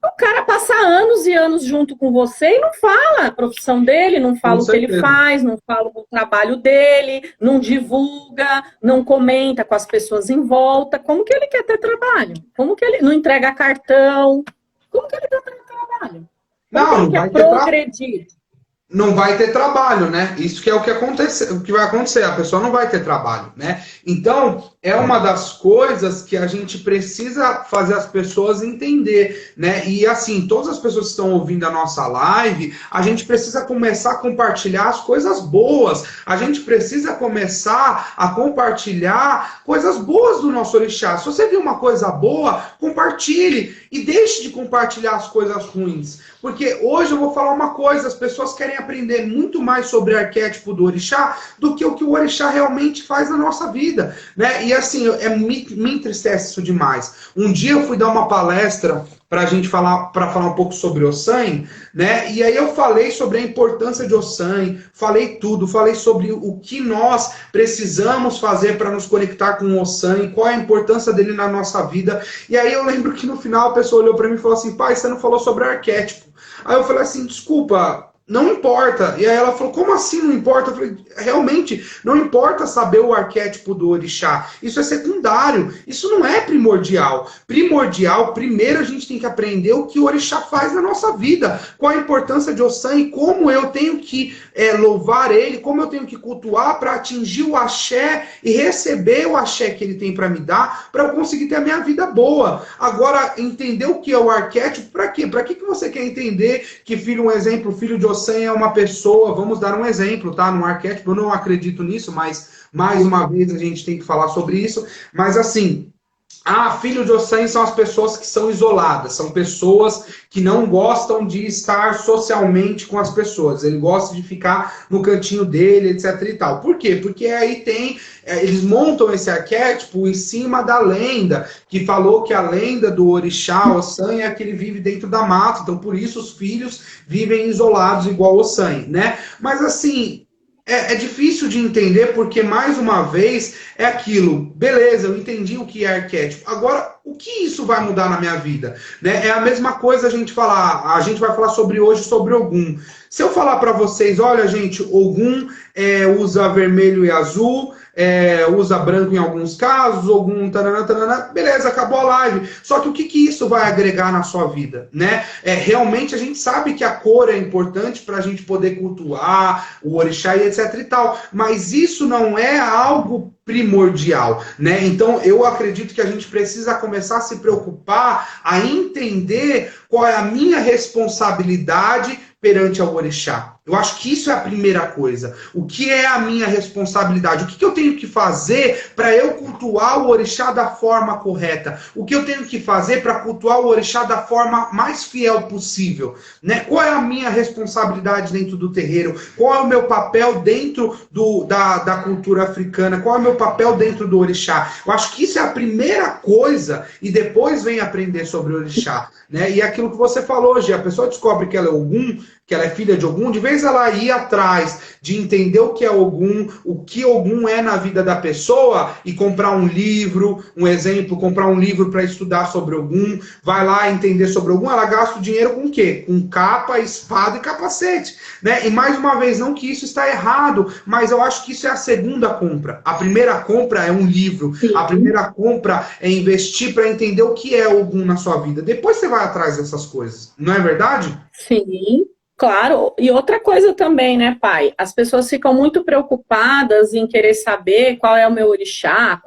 O cara passa anos e anos junto com você e não fala a profissão dele, não fala o que ele faz, não fala o trabalho dele, não divulga, não comenta com as pessoas em volta. Como que ele quer ter trabalho? Como que ele não entrega cartão? Como que ele quer ter trabalho? Não vai progredir. Não vai ter trabalho, né? Isso que é o que vai acontecer. A pessoa não vai ter trabalho, né? Então, é uma das coisas que a gente precisa fazer as pessoas entender, né? E assim, todas as pessoas que estão ouvindo a nossa live, a gente precisa começar a compartilhar as coisas boas. A gente precisa começar a compartilhar coisas boas do nosso orixá. Se você viu uma coisa boa, compartilhe e deixe de compartilhar as coisas ruins. Porque hoje eu vou falar uma coisa, as pessoas querem aprender muito mais sobre o arquétipo do orixá do que o orixá realmente faz na nossa vida, né? E assim, me entristece isso demais. Um dia eu fui dar uma palestra para a gente falar um pouco sobre Ossan, né? E aí eu falei sobre a importância de Ossan, falei tudo, falei sobre o que nós precisamos fazer para nos conectar com o Ossan, qual é a importância dele na nossa vida. E aí eu lembro que no final a pessoa olhou para mim e falou assim, pai, você não falou sobre arquétipo. Aí eu falei assim, desculpa, não importa. E aí ela falou, como assim não importa? Eu falei, realmente, não importa saber o arquétipo do orixá. Isso é secundário. Isso não é primordial. Primordial, primeiro a gente tem que aprender o que o orixá faz na nossa vida. Qual a importância de Ossan e como eu tenho que louvar ele, como eu tenho que cultuar para atingir o axé e receber o axé que ele tem para me dar, para eu conseguir ter a minha vida boa. Agora, entender o que é o arquétipo, para quê? Para que você quer entender que um exemplo, filho de Ossan é uma pessoa, vamos dar um exemplo, tá? Num arquétipo, eu não acredito nisso, mas mais uma vez a gente tem que falar sobre isso. Mas assim, filho de Ossan são as pessoas que são isoladas, são pessoas que não gostam de estar socialmente com as pessoas, ele gosta de ficar no cantinho dele, etc e tal. Por quê? Porque aí eles montam esse arquétipo em cima da lenda, que falou que a lenda do orixá Ossan é que ele vive dentro da mata, então por isso os filhos vivem isolados igual Ossan, né? Mas assim, é difícil de entender porque, mais uma vez, é aquilo. Beleza, eu entendi o que é arquétipo. Agora, o que isso vai mudar na minha vida? Né? É a mesma coisa a gente vai falar sobre hoje sobre Ogum. Se eu falar para vocês, olha, gente, Ogum usa vermelho e azul, usa branco em alguns casos, Ogum, taranã, beleza, acabou a live. Só que o que isso vai agregar na sua vida? Né? Realmente a gente sabe que a cor é importante para a gente poder cultuar o orixá e etc e tal, mas isso não é algo primordial, né? Então eu acredito que a gente precisa começar a se preocupar, a entender qual é a minha responsabilidade perante ao orixá. Eu acho que isso é a primeira coisa. O que é a minha responsabilidade? O que eu tenho que fazer para eu cultuar o orixá da forma correta? O que eu tenho que fazer para cultuar o orixá da forma mais fiel possível? Né? Qual é a minha responsabilidade dentro do terreiro? Qual é o meu papel dentro da cultura africana? Qual é o meu papel dentro do orixá? Eu acho que isso é a primeira coisa e depois vem aprender sobre o orixá. Né? E aquilo que você falou hoje, a pessoa descobre que ela é Ogum, que ela é filha de Ogum, de vez ela ir atrás de entender o que é Ogum, o que Ogum é na vida da pessoa e comprar um livro, um exemplo, comprar um livro para estudar sobre Ogum, vai lá entender sobre Ogum, ela gasta o dinheiro com o quê? Com capa, espada e capacete. Né? E mais uma vez, não que isso está errado, mas eu acho que isso é a segunda compra. A primeira compra é um livro, sim. A primeira compra é investir para entender o que é Ogum na sua vida. Depois você vai atrás dessas coisas, não é verdade? Sim. Claro, e outra coisa também, né, pai? As pessoas ficam muito preocupadas em querer saber qual é o meu orixá,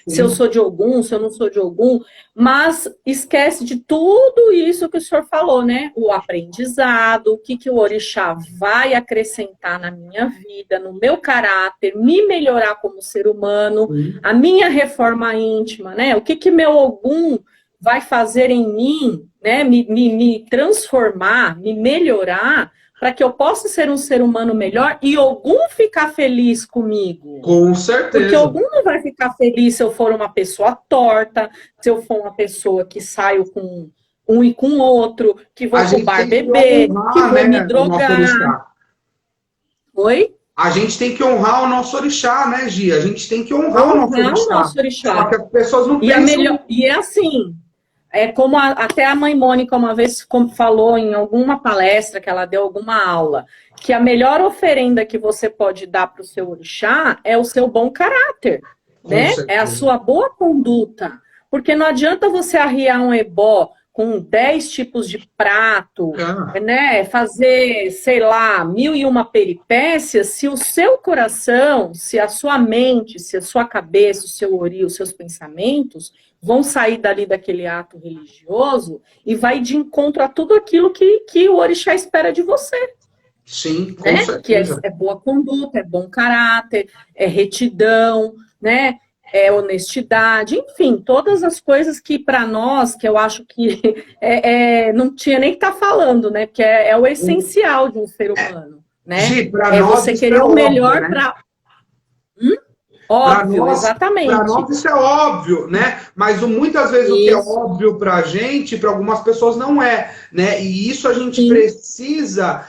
se eu sou de Ogum, se eu não sou de Ogum, mas esquece de tudo isso que o senhor falou, né? O aprendizado, o que o orixá vai acrescentar na minha vida, no meu caráter, me melhorar como ser humano, a minha reforma íntima, né? O que meu Ogum vai fazer em mim, né, me transformar, me melhorar, para que eu possa ser um ser humano melhor e Ogum ficar feliz comigo. Com certeza. Porque Ogum não vai ficar feliz se eu for uma pessoa torta, se eu for uma pessoa que saio com um e com outro, que vou pro bar beber, que vou me drogar. Oi? A gente tem que honrar o nosso orixá, né, Gia? A gente tem que honrar o nosso orixá. Só que as pessoas não pensam... E é assim... como até a mãe Mônica uma vez falou em alguma palestra que ela deu alguma aula, que a melhor oferenda que você pode dar para o seu orixá é o seu bom caráter, né? É a sua boa conduta. Porque não adianta você arriar um ebó com 10 tipos de prato, né? Fazer, sei lá, 1001 peripécias, se o seu coração, se a sua mente, se a sua cabeça, o seu ori, os seus pensamentos vão sair dali daquele ato religioso e vai de encontro a tudo aquilo que o orixá espera de você. Sim, com né? certeza. Que é boa conduta, é bom caráter, é retidão, né? É honestidade, enfim, todas as coisas que para nós, que eu acho que não tinha nem que estar falando, né? Porque é o essencial de um ser humano, né? Gi, você querer o melhor para... Óbvio, exatamente. Para nós isso é óbvio, né? Mas muitas vezes o que é óbvio para a gente, para algumas pessoas não é, né? E isso a gente precisa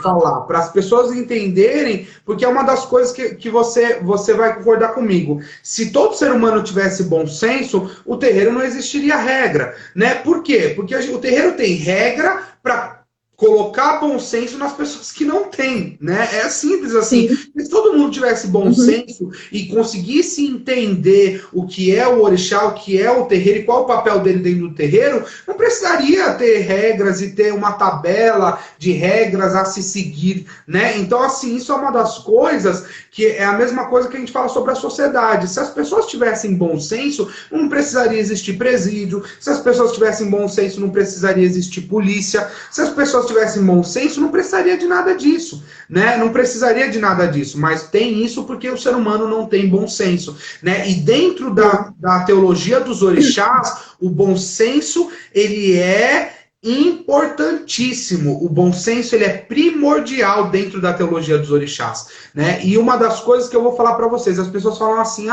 falar, para as pessoas entenderem, porque é uma das coisas que você vai concordar comigo. Se todo ser humano tivesse bom senso, o terreiro não existiria regra, né? Por quê? Porque o terreiro tem regra para colocar bom senso nas pessoas que não têm, né? É simples assim. Sim. Se todo mundo tivesse bom senso e conseguisse entender o que é o orixá, o que é o terreiro e qual o papel dele dentro do terreiro, não precisaria ter regras e ter uma tabela de regras a se seguir, né? Então, assim, isso é uma das coisas que é a mesma coisa que a gente fala sobre a sociedade. Se as pessoas tivessem bom senso, não precisaria existir presídio. Se as pessoas tivessem bom senso, não precisaria existir polícia. Se as pessoas tivessem bom senso, não precisaria de nada disso, né? Não precisaria de nada disso, mas tem isso porque o ser humano não tem bom senso, né? E dentro da teologia dos orixás, o bom senso, ele é importantíssimo. O bom senso, ele é primordial dentro da teologia dos orixás, né? E uma das coisas que eu vou falar para vocês, as pessoas falam assim,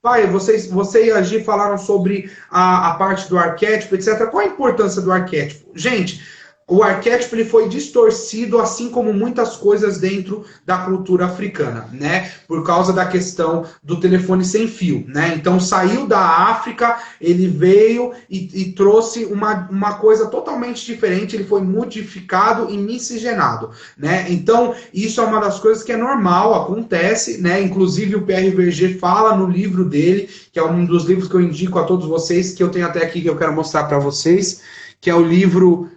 pai, você e a Gi falaram sobre a parte do arquétipo, etc. Qual a importância do arquétipo? Gente, o arquétipo ele foi distorcido, assim como muitas coisas dentro da cultura africana, né? Por causa da questão do telefone sem fio, né? Então saiu da África, ele veio e trouxe uma coisa totalmente diferente, ele foi modificado e miscigenado, né? Então isso é uma das coisas que é normal, acontece, né? Inclusive o Pierre Verger fala no livro dele, que é um dos livros que eu indico a todos vocês, que eu tenho até aqui que eu quero mostrar para vocês, que é o livro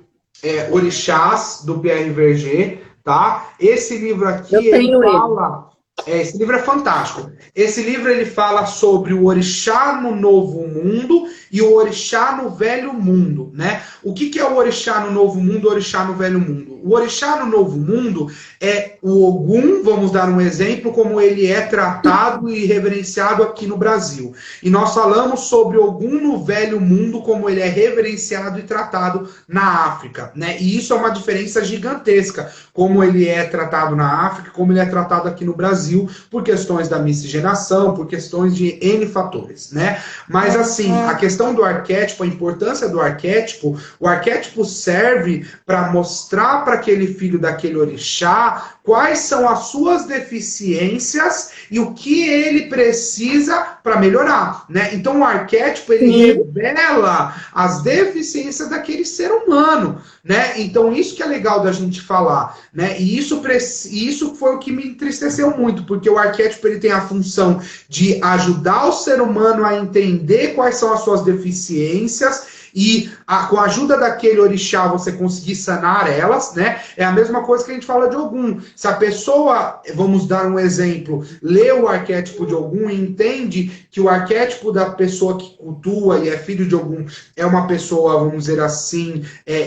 Orixás, do Pierre Verger, tá? Esse livro aqui, ele fala... esse livro é fantástico. Esse livro, ele fala sobre o orixá no Novo Mundo e o orixá no Velho Mundo, né? O que é o orixá no Novo Mundo e o orixá no Velho Mundo? O orixá no Novo Mundo é o Ogum, vamos dar um exemplo, como ele é tratado e reverenciado aqui no Brasil. E nós falamos sobre Ogum no Velho Mundo, como ele é reverenciado e tratado na África, né? E isso é uma diferença gigantesca, como ele é tratado na África, como ele é tratado aqui no Brasil, por questões da miscigenação, por questões de N fatores, né? Mas assim, a questão do arquétipo, a importância do arquétipo, o arquétipo serve para mostrar para aquele filho daquele orixá quais são as suas deficiências e o que ele precisa para melhorar, né? Então o arquétipo, ele revela as deficiências daquele ser humano, né? Então isso que é legal da gente falar, né? E isso foi o que me entristeceu muito, porque o arquétipo, ele tem a função de ajudar o ser humano a entender quais são as suas deficiências e com a ajuda daquele orixá você conseguir sanar elas, né? É a mesma coisa que a gente fala de Ogum. Se a pessoa, vamos dar um exemplo, lê o arquétipo de Ogum e entende que o arquétipo da pessoa que cultua e é filho de Ogum é uma pessoa, vamos dizer assim,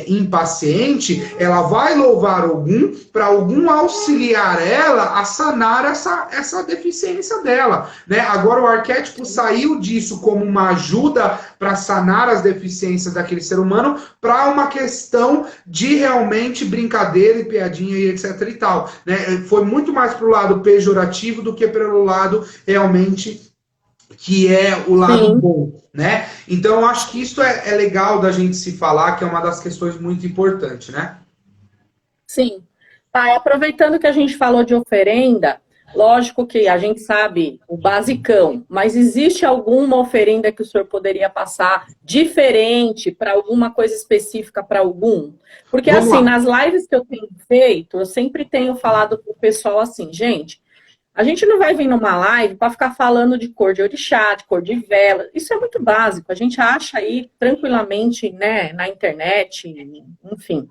impaciente, ela vai louvar Ogum para Ogum auxiliar ela a sanar essa deficiência dela, né? Agora o arquétipo saiu disso como uma ajuda para sanar as deficiências daquele ser humano para uma questão de realmente brincadeira e piadinha e etc e tal, né? Foi muito mais pro lado pejorativo do que pelo lado realmente que é o lado bom, né? Então eu acho que isso é legal da gente se falar, que é uma das questões muito importantes, né? Sim. Pai, aproveitando que a gente falou de oferenda, lógico que a gente sabe o basicão, mas existe alguma oferenda que o senhor poderia passar diferente para alguma coisa específica para algum? Porque Vamos assim, lá. nas lives que eu tenho feito, eu sempre tenho falado para o pessoal assim, gente, a gente não vai vir numa live para ficar falando de cor de orixá, de cor de vela, isso é muito básico, a gente acha aí tranquilamente, né, na internet, enfim.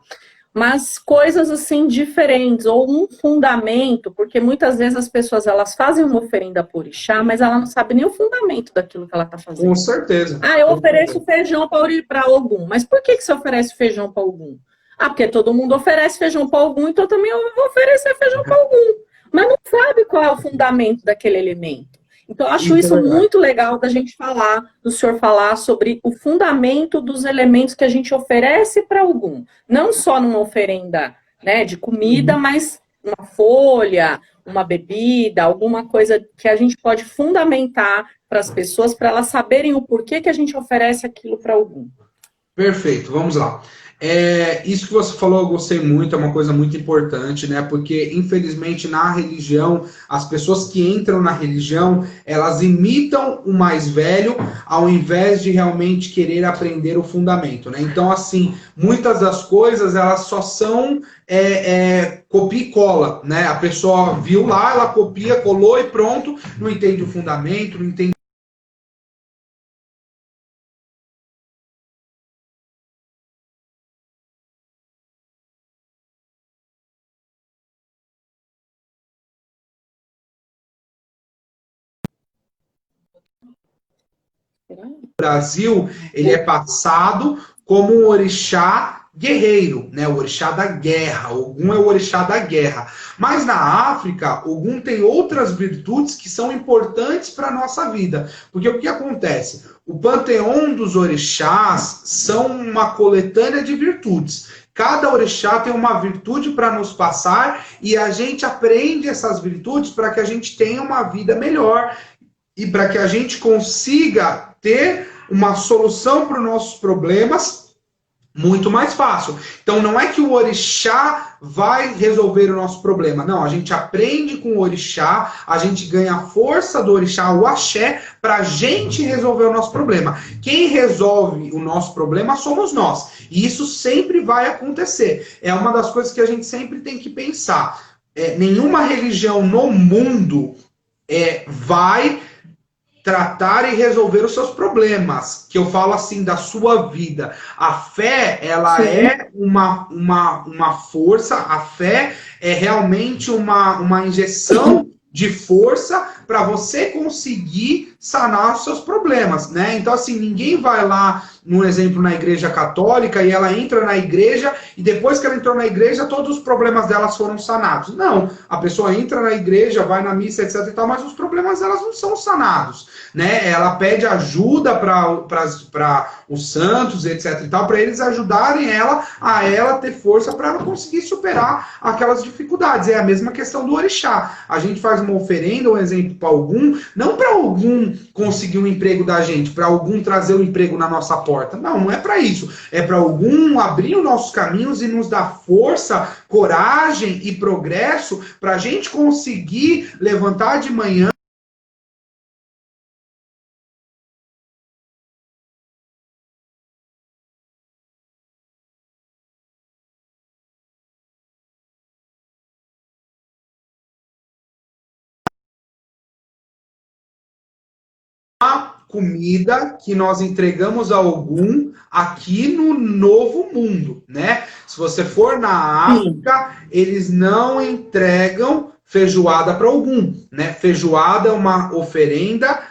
Mas coisas assim diferentes, ou um fundamento, porque muitas vezes as pessoas elas fazem uma oferenda por orixá, mas ela não sabe nem o fundamento daquilo que ela está fazendo. Com certeza. Eu ofereço feijão para Ogum. Mas por que você oferece feijão para Ogum? Porque todo mundo oferece feijão para Ogum, então também eu vou oferecer feijão para Ogum. Mas não sabe qual é o fundamento daquele elemento. Então, eu acho isso muito legal da gente falar, do senhor falar sobre o fundamento dos elementos que a gente oferece para algum. Não só numa oferenda, né, de comida, mas uma folha, uma bebida, alguma coisa que a gente pode fundamentar para as pessoas, para elas saberem o porquê que a gente oferece aquilo para algum. Perfeito, vamos lá. Isso que você falou, eu gostei muito, é uma coisa muito importante, né? Porque, infelizmente, na religião, as pessoas que entram na religião, elas imitam o mais velho, ao invés de realmente querer aprender o fundamento, né? Então, assim, muitas das coisas, elas só são copia e cola, né? A pessoa viu lá, ela copia, colou e pronto, não entende o fundamento, não entende Brasil, ele é passado como um orixá guerreiro, né? O orixá da guerra. Ogum é o orixá da guerra. Mas na África, Ogum tem outras virtudes que são importantes para a nossa vida. Porque o que acontece? O panteão dos orixás são uma coletânea de virtudes. Cada orixá tem uma virtude para nos passar e a gente aprende essas virtudes para que a gente tenha uma vida melhor e para que a gente consiga ter uma solução para os nossos problemas muito mais fácil. Então não é que o orixá vai resolver o nosso problema. Não, a gente aprende com o orixá, a gente ganha a força do orixá, o axé, para a gente resolver o nosso problema. Quem resolve o nosso problema somos nós. E isso sempre vai acontecer. É uma das coisas que a gente sempre tem que pensar. Nenhuma religião no mundo vai tratar e resolver os seus problemas, que eu falo assim, da sua vida. A fé, ela é uma força, a fé é realmente uma injeção de força para você conseguir sanar os seus problemas, né? Então, assim, ninguém vai lá, no exemplo, na igreja católica, e ela entra na igreja, e depois que ela entrou na igreja, todos os problemas delas foram sanados. Não, a pessoa entra na igreja, vai na missa, etc e tal, mas os problemas delas não são sanados, né? Ela pede ajuda para os santos, etc e tal, para eles ajudarem ela a ter força para ela conseguir superar aquelas dificuldades. É a mesma questão do orixá. A gente faz uma oferenda, um exemplo, para algum, não para algum conseguir um emprego da gente, para algum trazer um emprego na nossa porta. Não, não é para isso. É para algum abrir os nossos caminhos e nos dar força, coragem e progresso para a gente conseguir levantar de manhã comida que nós entregamos a Ogum aqui no Novo Mundo, né? Se você for na África, eles não entregam feijoada para Ogum, né? Feijoada é uma oferenda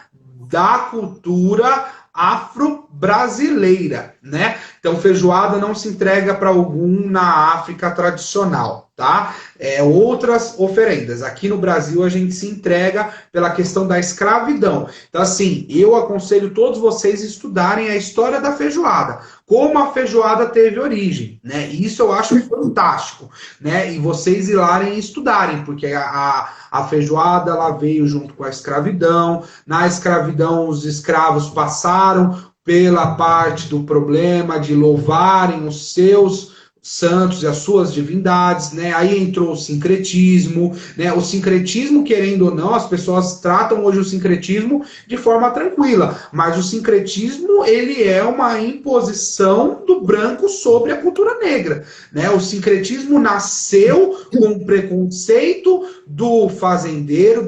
da cultura afro-brasileira, né? Então, feijoada não se entrega para Ogum na África tradicional, tá? Outras oferendas. Aqui no Brasil, a gente se entrega pela questão da escravidão. Então, assim, eu aconselho todos vocês estudarem a história da feijoada, como a feijoada teve origem, né? Isso eu acho fantástico, né? E vocês irem estudarem, porque a feijoada, ela veio junto com a escravidão. Na escravidão, os escravos passaram pela parte do problema de louvarem os seus santos e as suas divindades, né? Aí entrou o sincretismo, né? O sincretismo, querendo ou não, as pessoas tratam hoje o sincretismo de forma tranquila, mas o sincretismo, ele é uma imposição do branco sobre a cultura negra, né? O sincretismo nasceu com o preconceito do fazendeiro,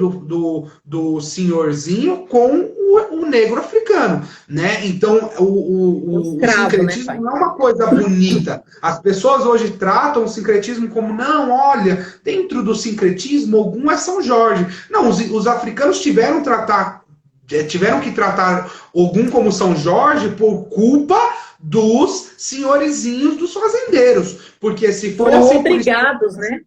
do senhorzinho com o negro africano, né? Então, o sincretismo, né, não é uma coisa bonita. As pessoas hoje tratam o sincretismo como, não, olha, dentro do sincretismo, Ogum é São Jorge. Não, os africanos tiveram que tratar Ogum como São Jorge por culpa dos senhorizinhos dos fazendeiros. Porque se fossem obrigados, né?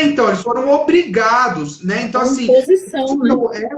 Então, eles foram obrigados, né? Então, assim, imposição, né?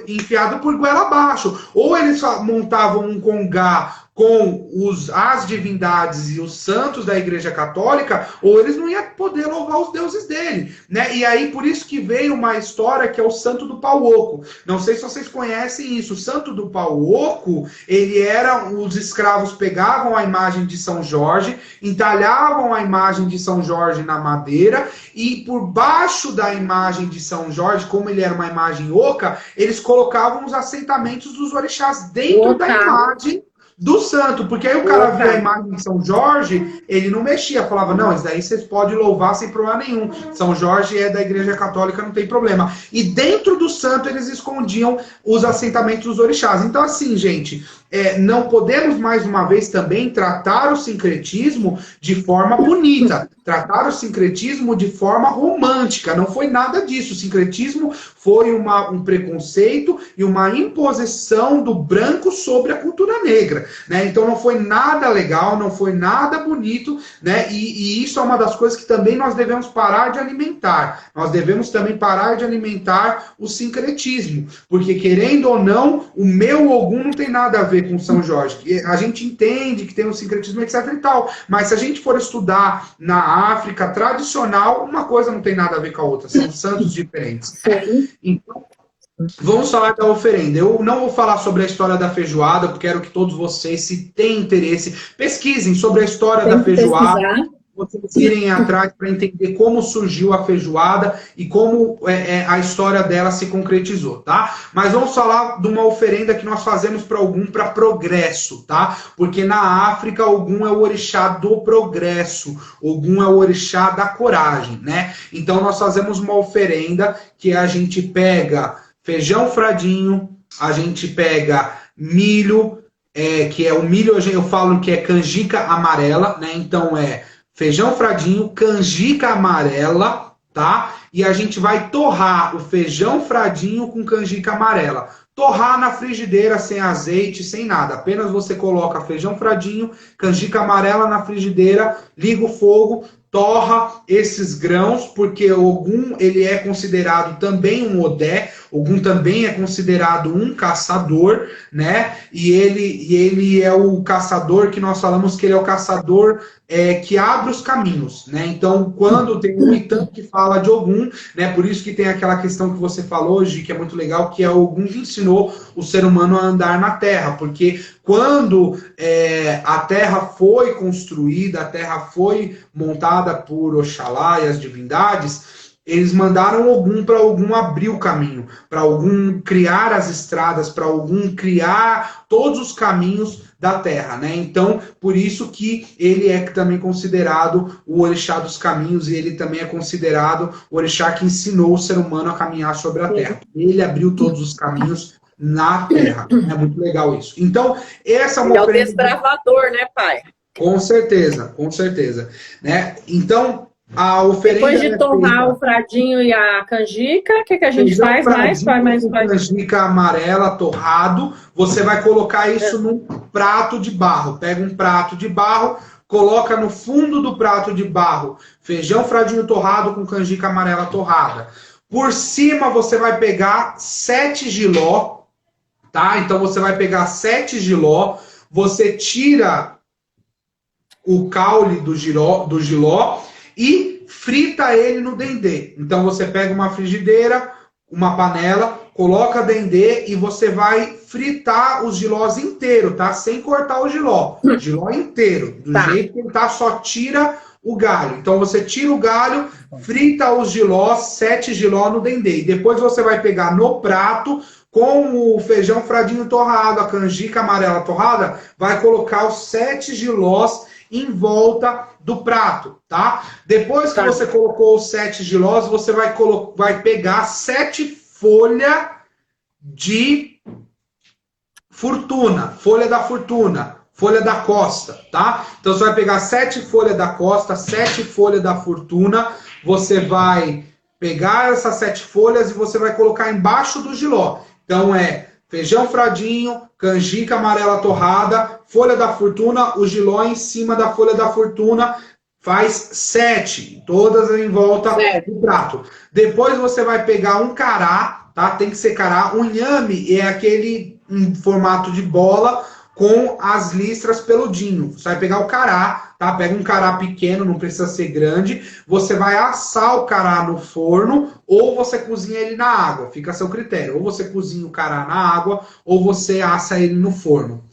Enfiado por goela abaixo. Ou eles montavam um congá com as divindades e os santos da Igreja Católica, ou eles não iam poder louvar os deuses dele, né? E aí, por isso que veio uma história que é o Santo do Pau Oco. Não sei se vocês conhecem isso. O Santo do Pau Oco, ele era, os escravos pegavam a imagem de São Jorge, entalhavam a imagem de São Jorge na madeira, e por baixo da imagem de São Jorge, como ele era uma imagem oca, eles colocavam os assentamentos dos orixás dentro da imagem do santo, porque aí o cara via a imagem de São Jorge, ele não mexia, falava, não, isso daí vocês podem louvar sem problema nenhum, São Jorge é da Igreja Católica, não tem problema. E dentro do santo eles escondiam os assentamentos dos orixás. Então assim, gente, não podemos mais uma vez também tratar o sincretismo de forma bonita, tratar o sincretismo de forma romântica, não foi nada disso. O sincretismo foi um preconceito e uma imposição do branco sobre a cultura negra, né? Então não foi nada legal, não foi nada bonito, né? E isso é uma das coisas que também nós devemos parar de alimentar. Nós devemos também parar de alimentar o sincretismo, porque querendo ou não, o meu Ogum não tem nada a ver com São Jorge. A gente entende que tem um sincretismo, etc e tal, mas se a gente for estudar na África tradicional, uma coisa não tem nada a ver com a outra, são santos diferentes. Então, vamos falar da oferenda. Eu não vou falar sobre a história da feijoada, porque quero que todos vocês, se têm interesse, pesquisem sobre a história da feijoada. Vocês irem atrás para entender como surgiu a feijoada e como a história dela se concretizou, tá? Mas vamos falar de uma oferenda que nós fazemos para Ogum para progresso, tá? Porque na África, Ogum é o orixá do progresso, Ogum é o orixá da coragem, né? Então nós fazemos uma oferenda que a gente pega feijão fradinho, a gente pega milho, que é o milho, eu falo que é canjica amarela, né? Então feijão fradinho, canjica amarela, tá? E a gente vai torrar o feijão fradinho com canjica amarela. Torrar na frigideira, sem azeite, sem nada. Apenas você coloca feijão fradinho, canjica amarela na frigideira, liga o fogo, torra esses grãos, porque Ogum, ele é considerado também um Odé, Ogum também é considerado um caçador, né? E ele é o caçador que nós falamos que ele é o caçador que abre os caminhos, né? Então, quando tem um Itan que fala de Ogum, né? Por isso que tem aquela questão que você falou hoje, que é muito legal, que é Ogum que ensinou o ser humano a andar na terra, porque quando a terra foi construída, a terra foi montada por Oxalá e as divindades, eles mandaram Ogum para Ogum abrir o caminho, para Ogum criar as estradas, para Ogum criar todos os caminhos da terra, né? Então, por isso que ele é também considerado o orixá dos caminhos, e ele também é considerado o orixá que ensinou o ser humano a caminhar sobre a terra. Ele abriu todos os caminhos na terra. É muito legal isso. Então, essa é uma oferenda... É o desbravador, né, pai? Com certeza, né? Então, a oferenda... Depois de torrar o fradinho e a canjica, o que a gente faz mais? Canjica amarela, torrado, você vai colocar isso num prato de barro. Pega um prato de barro, coloca no fundo do prato de barro feijão fradinho torrado com canjica amarela torrada. Por cima você vai pegar 7 jiló, tá? Então você vai pegar 7 jiló, você tira o caule do jiló e frita ele no dendê. Então você pega uma frigideira, uma panela, coloca dendê e você vai fritar os jilós inteiro, tá? Sem cortar o jiló inteiro. Do jeito que ele tá, só tira o galho. Então você tira o galho, frita os jilós, 7 jiló no dendê. E depois você vai pegar no prato, com o feijão fradinho torrado, a canjica amarela torrada, vai colocar os 7 jilós em volta do prato, tá? Depois que você colocou os 7 jilós, você vai pegar 7 folhas de fortuna, folha da fortuna, folha da costa, tá? Então você vai pegar 7 folhas da costa, 7 folhas da fortuna, você vai pegar essas 7 folhas e você vai colocar embaixo do jiló. Então feijão fradinho, canjica amarela torrada, folha da fortuna, o jiló em cima da folha da fortuna, faz 7, todas em volta do prato. Depois você vai pegar um cará, tá? Tem que ser cará. Um inhame é aquele em formato de bola, com as listras peludinho. Você vai pegar o cará, tá? Pega um cará pequeno, não precisa ser grande. Você vai assar o cará no forno ou você cozinha ele na água. Fica a seu critério. Ou você cozinha o cará na água ou você assa ele no forno.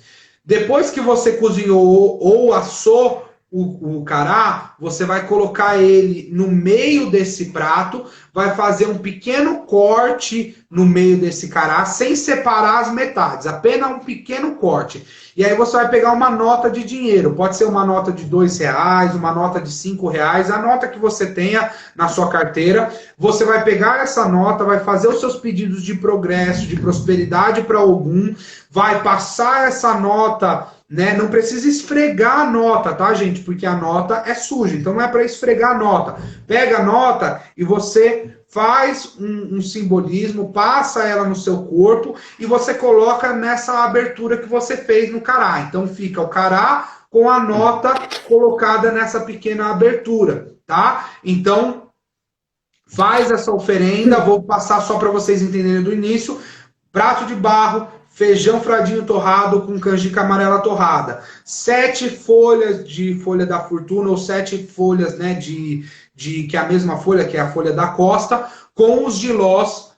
Depois que você cozinhou ou assou o cará, você vai colocar ele no meio desse prato, vai fazer um pequeno corte no meio desse cará, sem separar as metades, apenas um pequeno corte. E aí você vai pegar uma nota de dinheiro, pode ser uma nota de R$2, uma nota de R$5, a nota que você tenha na sua carteira. Você vai pegar essa nota, vai fazer os seus pedidos de progresso, de prosperidade para algum, vai passar essa nota, né? Não precisa esfregar a nota, tá, gente? Porque a nota é suja, então não é para esfregar a nota. Pega a nota e você faz um simbolismo, passa ela no seu corpo e você coloca nessa abertura que você fez no cará. Então fica o cará com a nota colocada nessa pequena abertura, tá? Então faz essa oferenda, vou passar só para vocês entenderem do início. Prato de barro, feijão fradinho torrado com canjica amarela torrada, 7 folhas de folha da fortuna ou 7 folhas, né, que é a mesma folha, que é a folha da costa, com os jilós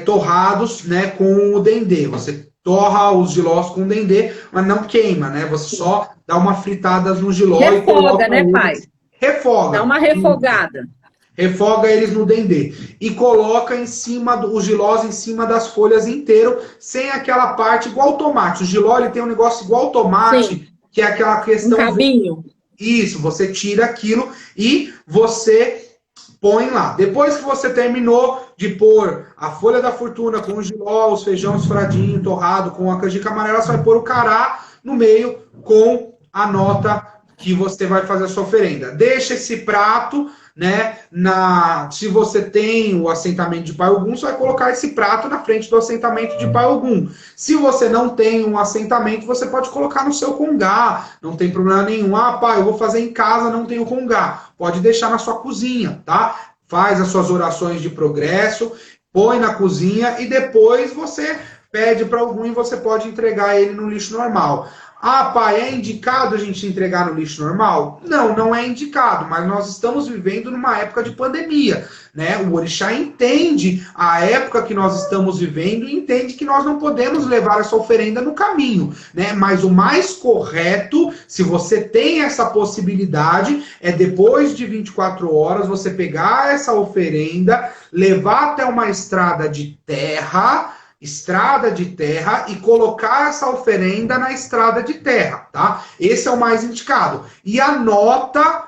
torrados, né, com o dendê. Você torra os jilós com o dendê, mas não queima, né? Você só dá uma fritada no jiló e coloca, né, pai? Refoga. Dá uma refogada. Refoga eles no dendê. E coloca em cima, os jilós em cima das folhas inteiro, sem aquela parte igual ao tomate. O jiló ele tem um negócio igual ao tomate, sim, que é aquela questão... Um cabinho. Isso, você tira aquilo e você põe lá. Depois que você terminou de pôr a folha da fortuna com o jiló, os feijões fradinho, torrado, com a canjica amarela, você vai pôr o cará no meio com a nota que você vai fazer a sua oferenda. Deixa esse prato, né, se você tem o assentamento de Pai Ogum, você vai colocar esse prato na frente do assentamento de Pai Ogum. Se você não tem um assentamento, você pode colocar no seu congá, não tem problema nenhum. Ah, pai, eu vou fazer em casa, não tenho congá. Pode deixar na sua cozinha, tá? Faz as suas orações de progresso, põe na cozinha e depois você pede para algum e você pode entregar ele no lixo normal. Ah, pai, é indicado a gente entregar no lixo normal? Não, não é indicado, mas nós estamos vivendo numa época de pandemia, né? O orixá entende a época que nós estamos vivendo e entende que nós não podemos levar essa oferenda no caminho, né? Mas o mais correto, se você tem essa possibilidade, é depois de 24 horas você pegar essa oferenda, levar até uma estrada de terra e colocar essa oferenda na estrada de terra, tá? Esse é o mais indicado. E a nota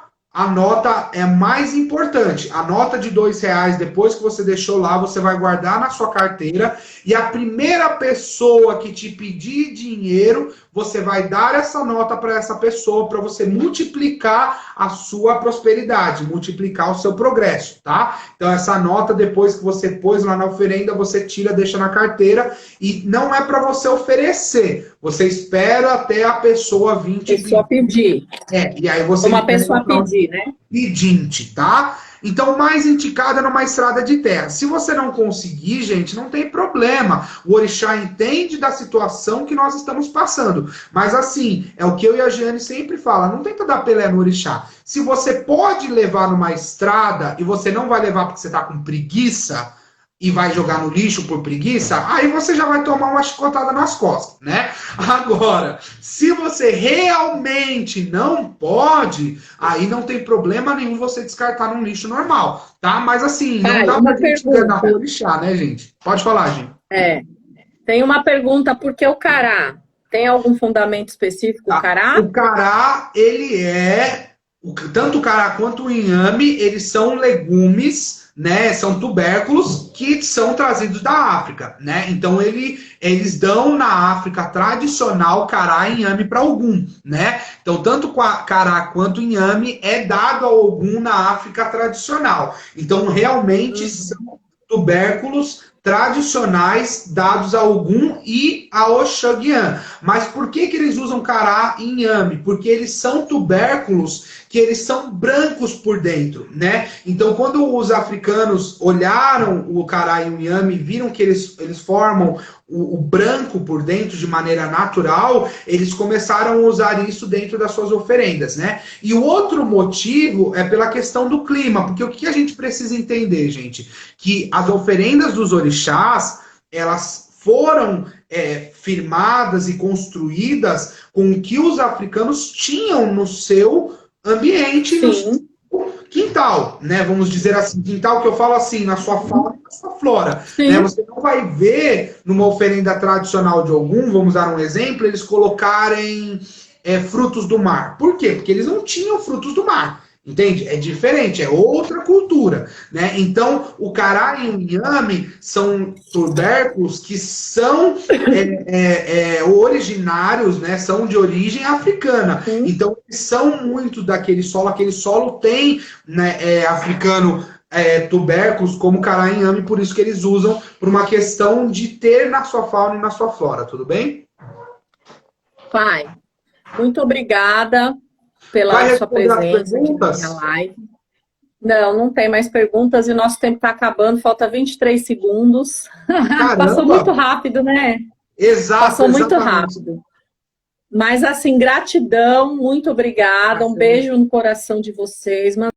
é mais importante. A nota de R$2, depois que você deixou lá, você vai guardar na sua carteira e a primeira pessoa que te pedir dinheiro, você vai dar essa nota para essa pessoa para você multiplicar a sua prosperidade, multiplicar o seu progresso, tá? Então essa nota, depois que você pôs lá na oferenda, você tira, deixa na carteira e não é para você oferecer. Você espera até a pessoa vir te pedir. E aí você... Uma pessoa pedir, né? Pedinte, tá? Então, mais indicada numa estrada de terra. Se você não conseguir, gente, não tem problema. O orixá entende da situação que nós estamos passando. Mas assim, é o que eu e a Giane sempre fala, não tenta dar pelé no orixá. Se você pode levar numa estrada e você não vai levar porque você tá com preguiça e vai jogar no lixo por preguiça, aí você já vai tomar uma chicotada nas costas, né? Agora, se você realmente não pode, aí não tem problema nenhum você descartar num lixo normal, tá? Mas assim, não dá pra gente enganar o orixá, né, gente? Pode falar, gente. Tem uma pergunta, por que o cará? Tem algum fundamento específico, o cará? O cará, ele tanto o cará quanto o inhame, eles são legumes, né, são tubérculos que são trazidos da África, né? Então eles dão na África tradicional cará e inhame para Ogum, né? Então tanto cará quanto inhame é dado ao Ogum na África tradicional. Então realmente são tubérculos tradicionais dados a Ogum e a Oxóguian. Mas por que eles usam cará e inhame? Porque eles são tubérculos que eles são brancos por dentro, né? Então, quando os africanos olharam o cará e o inhame e viram que eles formam o branco por dentro de maneira natural, eles começaram a usar isso dentro das suas oferendas, né? E o outro motivo é pela questão do clima, porque o que a gente precisa entender, gente? Que as oferendas dos orixás, elas foram firmadas e construídas com o que os africanos tinham no seu ambiente, no seu quintal, né? Vamos dizer assim, quintal que eu falo assim, na sua fauna e na sua flora. Né? Você não vai ver numa oferenda tradicional de Ogum, vamos dar um exemplo, eles colocarem frutos do mar. Por quê? Porque eles não tinham frutos do mar. Entende? É diferente, é outra cultura, né? Então, o cará e o inhame são tubérculos que são originários, né? São de origem africana. Então, eles são muito daquele solo. Aquele solo tem, né, africano, tubérculos como cará e inhame, por isso que eles usam por uma questão de ter na sua fauna e na sua flora, tudo bem? Pai, muito obrigada pela sua presença aqui na minha live. Não tem mais perguntas e o nosso tempo está acabando, falta 23 segundos. Passou muito rápido, né? Exato. Passou muito rápido. Mas assim, gratidão, muito obrigada, um beijo no coração de vocês.